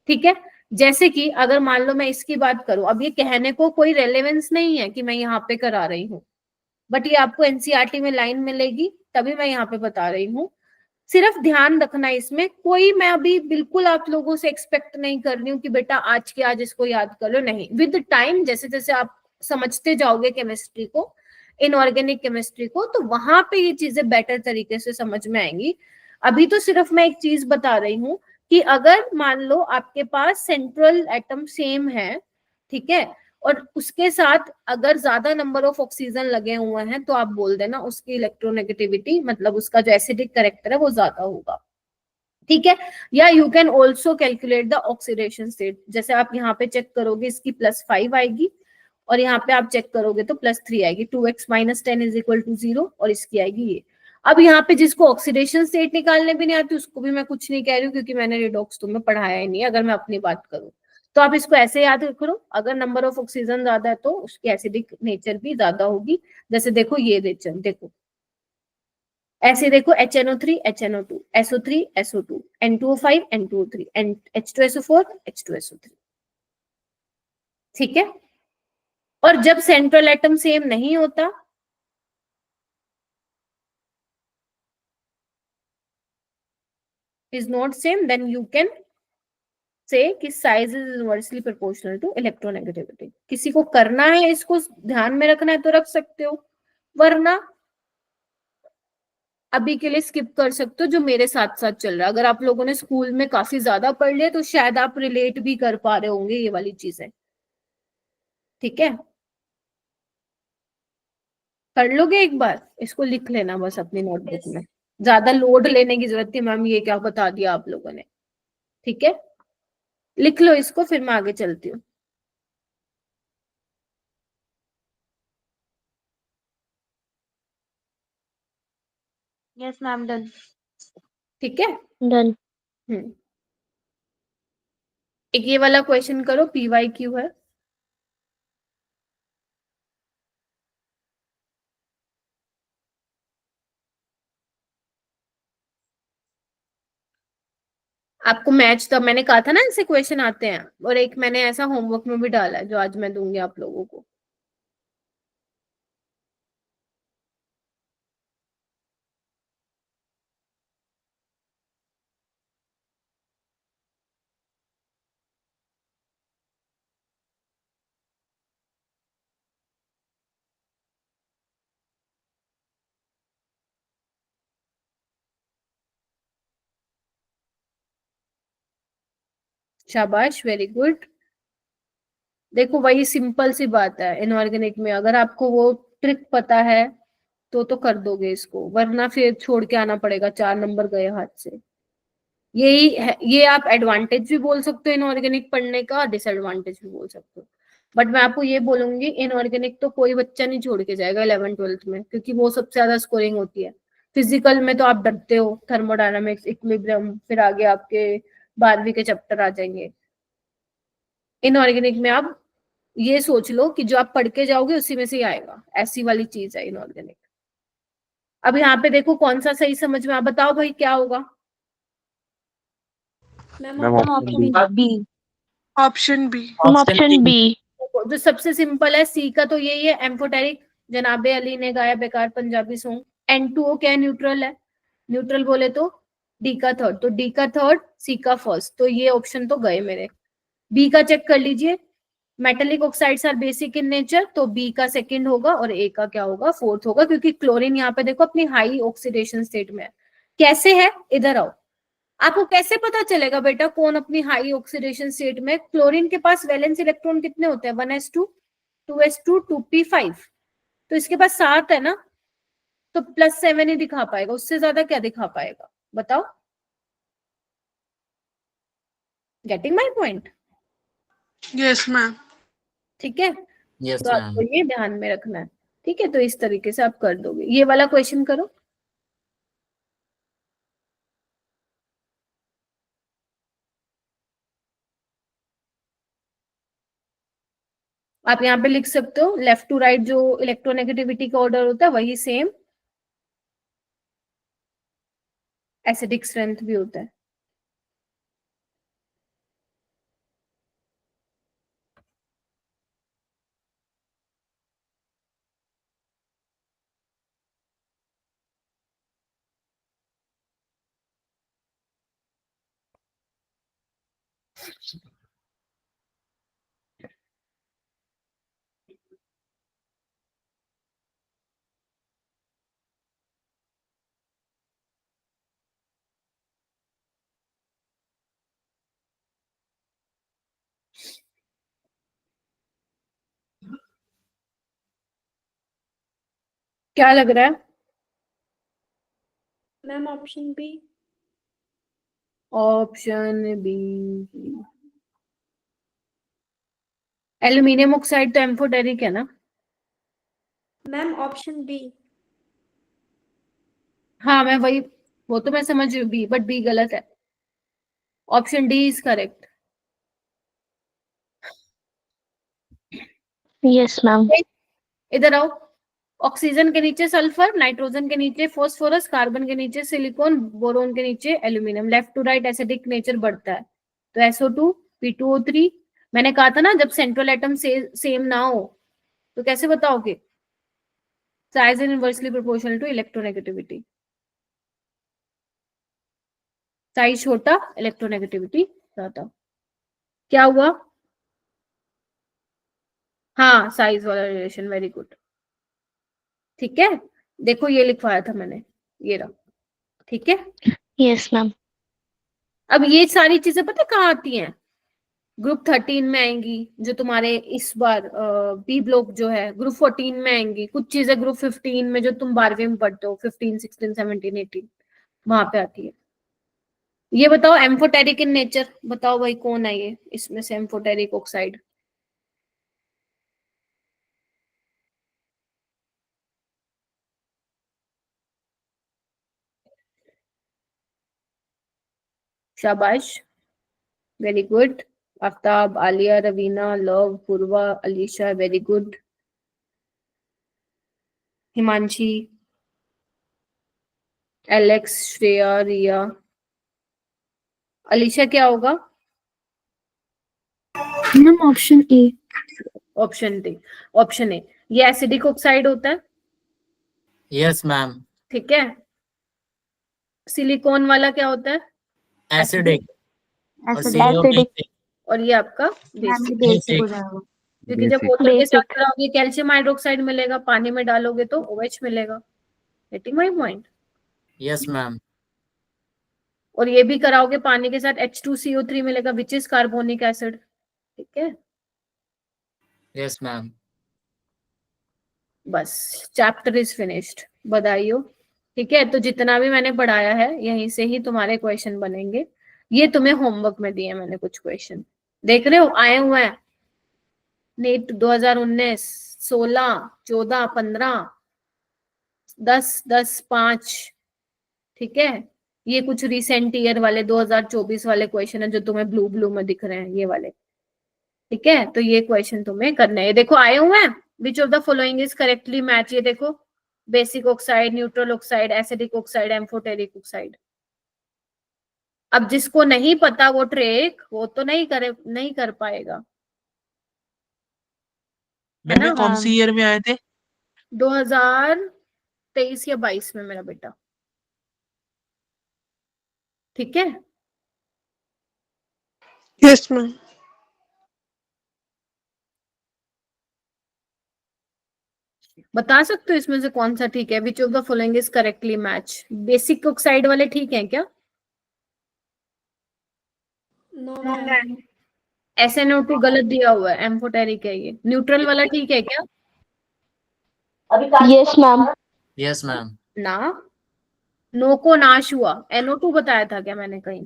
ठीक है। जैसे कि अगर मान लो मैं इसकी बात करूं, अब ये कहने को कोई रेलेवेंस नहीं है कि मैं यहाँ पे करा रही हूँ, बट ये आपको एनसीईआरटी में लाइन मिलेगी, तभी मैं यहाँ पे बता रही हूँ। सिर्फ ध्यान रखना इसमें, कोई मैं अभी बिल्कुल आप लोगों से एक्सपेक्ट नहीं कर रही हूँ कि बेटा आज के आज इसको याद कर लो, नहीं। विद टाइम जैसे जैसे आप समझते जाओगे केमिस्ट्री को, इनऑर्गेनिक केमिस्ट्री को, तो वहां पे ये चीजें बेटर तरीके से समझ में आएंगी। अभी तो सिर्फ मैं एक चीज बता रही हूँ कि अगर मान लो आपके पास सेंट्रल एटम सेम है, ठीक है, और उसके साथ अगर ज्यादा नंबर ऑफ ऑक्सीजन लगे हुए हैं, तो आप बोल देना उसकी इलेक्ट्रोनेगेटिविटी, मतलब उसका जो एसिडिक करेक्टर है वो ज्यादा होगा, ठीक है। या you can also calculate the oxidation state, जैसे आप यहाँ पे चेक करोगे इसकी +5 आएगी, और यहाँ पे आप चेक करोगे तो +3 आएगी, 2x - 10 = 0, और इसकी आएगी ये। अब यहाँ पे जिसको ऑक्सीडेशन स्टेट निकालने भी नहीं आती उसको भी मैं कुछ नहीं कह रही हूँ, क्योंकि मैंने रिडॉक्स तुम्हें पढ़ाया ही नहीं है, अगर मैं अपनी बात करूँ तो आप इसको ऐसे याद करो, अगर नंबर ऑफ ऑक्सीजन ज्यादा है तो उसकी एसिडिक नेचर भी ज्यादा होगी। जैसे देखो ये देखो, ऐसे देखो HNO3 HNO2 SO3 SO2 N2O5 N2O3 H2SO4 H2SO3, ठीक है। और जब सेंट्रल एटम सेम नहीं होता, is not same, then you can say कि size is inversely proportional to electronegativity। किसी को करना है इसको ध्यान में रखना है तो रख सकते हो, वरना अभी के लिए स्किप कर सकते हो जो मेरे साथ साथ चल रहा है। अगर आप लोगों ने स्कूल में काफी ज्यादा पढ़ लिया तो शायद आप रिलेट भी कर पा रहे होंगे ये वाली चीजें, ठीक है। कर लोगे एक बार, इसको लिख लेना बस अपनी नोटबुक में, ज्यादा लोड लेने की जरूरत थी मैम ये क्या बता दिया आप लोगों ने, ठीक है। लिख लो इसको, फिर मैं आगे चलती हूँ। Yes ma'am, done. ठीक है, डन। एक ये वाला क्वेश्चन करो, PYQ है। आपको मैच, तब मैंने कहा था ना ऐसे क्वेश्चन आते हैं, और एक मैंने ऐसा होमवर्क में भी डाला है जो आज मैं दूंगी आप लोगों को। शाबाश, वेरी गुड। देखो वही सिंपल सी बात है, इनऑर्गेनिक में अगर आपको वो ट्रिक पता है तो कर दोगे इसको, वरना फिर छोड़ के आना पड़ेगा, 4 नंबर गए हाथ से। यही है, ये आप एडवांटेज भी बोल सकते हो इनऑर्गेनिक पढ़ने का, डिसएडवांटेज भी बोल सकते हो। बट मैं आपको ये बोलूंगी, इनऑर्गेनिक तो कोई बच्चा नहीं छोड़ के जाएगा 11th-12th में, क्योंकि वो सबसे ज्यादा स्कोरिंग होती है। फिजिकल में तो आप डरते हो, थर्मोडायनामिक्स, इक्विलिब्रियम, फिर आगे आपके 12वीं के चैप्टर आ जाएंगे। इनऑर्गेनिक में आप ये सोच लो कि जो आप पढ़ के जाओगे उसी में से ही आएगा, ऐसी वाली चीज है इनऑर्गेनिक। अब यहाँ पे देखो कौन सा सही समझ में, आप बताओ भाई क्या होगा। Ma'am ma'am option B. Option B. Option B. जो सबसे सिंपल है, सी का तो यही है, एम्फोटेरिक, जनाबे अली ने गाया बेकार पंजाबी सॉन्ग। N2O क्या है, न्यूट्रल है, न्यूट्रल बोले तो डी का थर्ड, तो डी का थर्ड, सी का फर्स्ट, तो ये ऑप्शन तो गए मेरे। बी का चेक कर लीजिए, metallic oxides are basic in nature, तो बी का सेकंड होगा और ए का क्या होगा, फोर्थ होगा, क्योंकि क्लोरीन यहाँ पे देखो अपनी हाई ऑक्सीडेशन स्टेट में है। कैसे है, इधर आओ। आपको कैसे पता चलेगा बेटा कौन अपनी हाई ऑक्सीडेशन स्टेट में, क्लोरीन के पास वैलेंस इलेक्ट्रॉन कितने होते हैं, 1s2 2s2 2p5, तो इसके पास 7 है ना, तो +7 ही दिखा पाएगा, उससे ज्यादा क्या दिखा पाएगा, बताओ। Getting my point? Yes ma'am. ठीक है, यस तो आपको मैम। ये ध्यान में रखना है, ठीक है। तो इस तरीके से आप कर दोगे। ये वाला क्वेश्चन करो। आप यहाँ पे लिख सकते हो, लेफ्ट टू राइट जो इलेक्ट्रोनेगेटिविटी का ऑर्डर होता है वही सेम, एसिडिक स्ट्रेंथ भी होता है। क्या लग रहा है? Ma'am option B. Option B. Aluminium oxide तो एम्फोटेरिक है ना? Ma'am option B. हाँ मैं वही, वो तो मैं समझ रही हूँ बी, बट बी गलत है। Option D is correct. Yes ma'am. इधर आओ। ऑक्सीजन के नीचे सल्फर, नाइट्रोजन के नीचे फॉस्फोरस, कार्बन के नीचे सिलिकॉन, बोरोन के नीचे aluminium. Left to right acidic nature बढ़ता है तो SO2 P2O3। मैंने कहा था ना जब सेंट्रल एटम सेम ना हो तो कैसे बताओगे? Size is inversely proportional to electronegativity. Size छोटा, इलेक्ट्रोनेगेटिविटी ज्यादा। क्या हुआ? हाँ साइज वाला रिलेशन, वेरी गुड। ठीक है, देखो ये लिखवाया था मैंने, ये रहा। ठीक है, यस मैम। अब ये सारी चीजें पता कहाँ आती हैं? ग्रुप 13 में आएंगी, जो तुम्हारे इस बार बी ब्लॉक जो है ग्रुप 14 में आएंगी। कुछ चीजें ग्रुप 15 में जो तुम 12वीं में पढ़ते हो, 15, 16, 17, 18, वहां पे आती है। ये बताओ एम्फोटेरिक इन नेचर, बताओ भाई कौन है ये इसमें से एम्फोटेरिक ऑक्साइड? शाबाश, very good. Aftab, Aliya, Raveena, Luv, Purva, Alisha, very good. Himanshi, Alex, Shreya, Riya. Alisha क्या होगा? Ma'am option A. Option D, option A. ये एसिडिक ऑक्साइड होता है, यस मैम। ठीक है। सिलिकॉन वाला क्या होता है? एसिडिक। और एसिडिक। CO basic. और ये आपका बेसिक। बेसिक हो जाएगा। क्योंकि जब बेसिक। वाटर के साथ बेसिक। मिलाओगे कैल्शियम हाइड्रोक्साइड मिलेगा, पानी में डालोगे तो OH मिलेगा। Getting my point? Yes ma'am. और ये भी कराओगे पानी के साथ H2CO3 मिलेगा, विच इज कार्बोनिक एसिड। ठीक है, यस मैम। बस चैप्टर इज फिनिश्ड, बधाई हो। ठीक है, तो जितना भी मैंने पढ़ाया है यहीं से ही तुम्हारे क्वेश्चन बनेंगे। ये तुम्हें होमवर्क में दिए मैंने कुछ क्वेश्चन, देख रहे हो आए हुए हैं। नीट 2019, 16, 14, 15, 10, 10, 5। ठीक है, ये कुछ रिसेंट ईयर वाले 2024 वाले क्वेश्चन है जो तुम्हें ब्लू ब्लू में दिख रहे हैं, ये वाले। ठीक है, तो ये क्वेश्चन तुम्हें करने हैं। देखो आए हुए हैं, which of the following is correctly match. ये देखो, basic oxide, neutral oxide, acidic oxide, amphoteric oxide. अब जिसको नहीं पता वो ट्रिक, वो तो नहीं कर पाएगा, है मैम ना? ये कौन सी ईयर में आए थे? 2023 या 22 में मेरा बेटा। ठीक है, यस मैम। बता सकते हो इसमें से कौन सा ठीक है? Which of the following is correctly match? Basic oxide वाले ठीक है क्या? No ma'am. SnO2 गलत दिया हुआ है, एम्फोटेरिक है ये। न्यूट्रल वाला ठीक है क्या? Yes ma'am. Yes ma'am. ना, नो को नाश हुआ। NO2 बताया था क्या मैंने कहीं?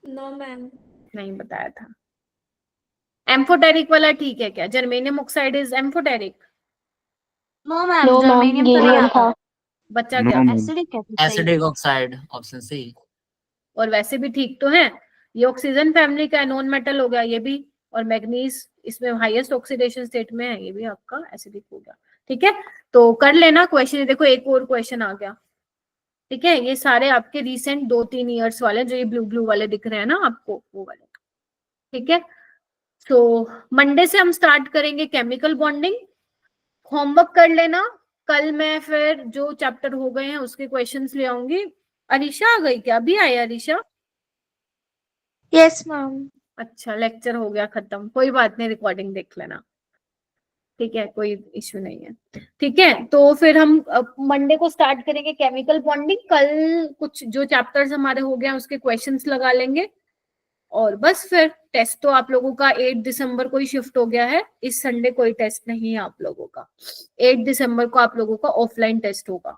No ma'am. नहीं बताया था। एम्फोटेरिक वाला ठीक है क्या? Germanium oxide is amphoteric. No ma'am, no ma'am, germanium तो नहीं गैलियम आता। था। बच्चा नो क्या? मैम। एसिडिक है, सही है। Acidic oxide, option C. और वैसे भी ठीक तो है, ये ऑक्सीजन फैमिली का नॉन मेटल हो गया ये भी। और मैग्नीज इसमें हाईएस्ट ऑक्सीडेशन स्टेट में है, ये भी आपका एसिडिक हो गया। ठीक है, तो कर लेना क्वेश्चन। देखो एक और क्वेश्चन आ गया। ठीक है, ये सारे आपके रिसेंट 2-3 ईयर्स वाले, जो ये ब्लू ब्लू वाले दिख रहे हैं ना आपको, वो वाले। ठीक है, तो मंडे से हम स्टार्ट करेंगे केमिकल बॉन्डिंग। होमवर्क कर लेना। कल मैं फिर जो चैप्टर हो गए हैं उसके क्वेश्चंस ले आऊंगी। अरीशा आ गई क्या? अभी आई अरीशा? Yes ma'am. अच्छा, लेक्चर हो गया खत्म, कोई बात नहीं, रिकॉर्डिंग देख लेना, ठीक है, कोई इश्यू नहीं है। ठीक है, तो फिर हम मंडे को स्टार्ट करेंगे केमिकल बॉन्डिंग। कल कुछ जो चैप्टर्स हमारे हो गए हैं उसके क्वेश्चंस लगा लेंगे, और बस फिर टेस्ट तो आप लोगों का 8 दिसंबर को ही शिफ्ट हो गया है। इस संडे कोई टेस्ट नहीं है आप लोगों का, 8 दिसंबर को आप लोगों का ऑफलाइन टेस्ट होगा।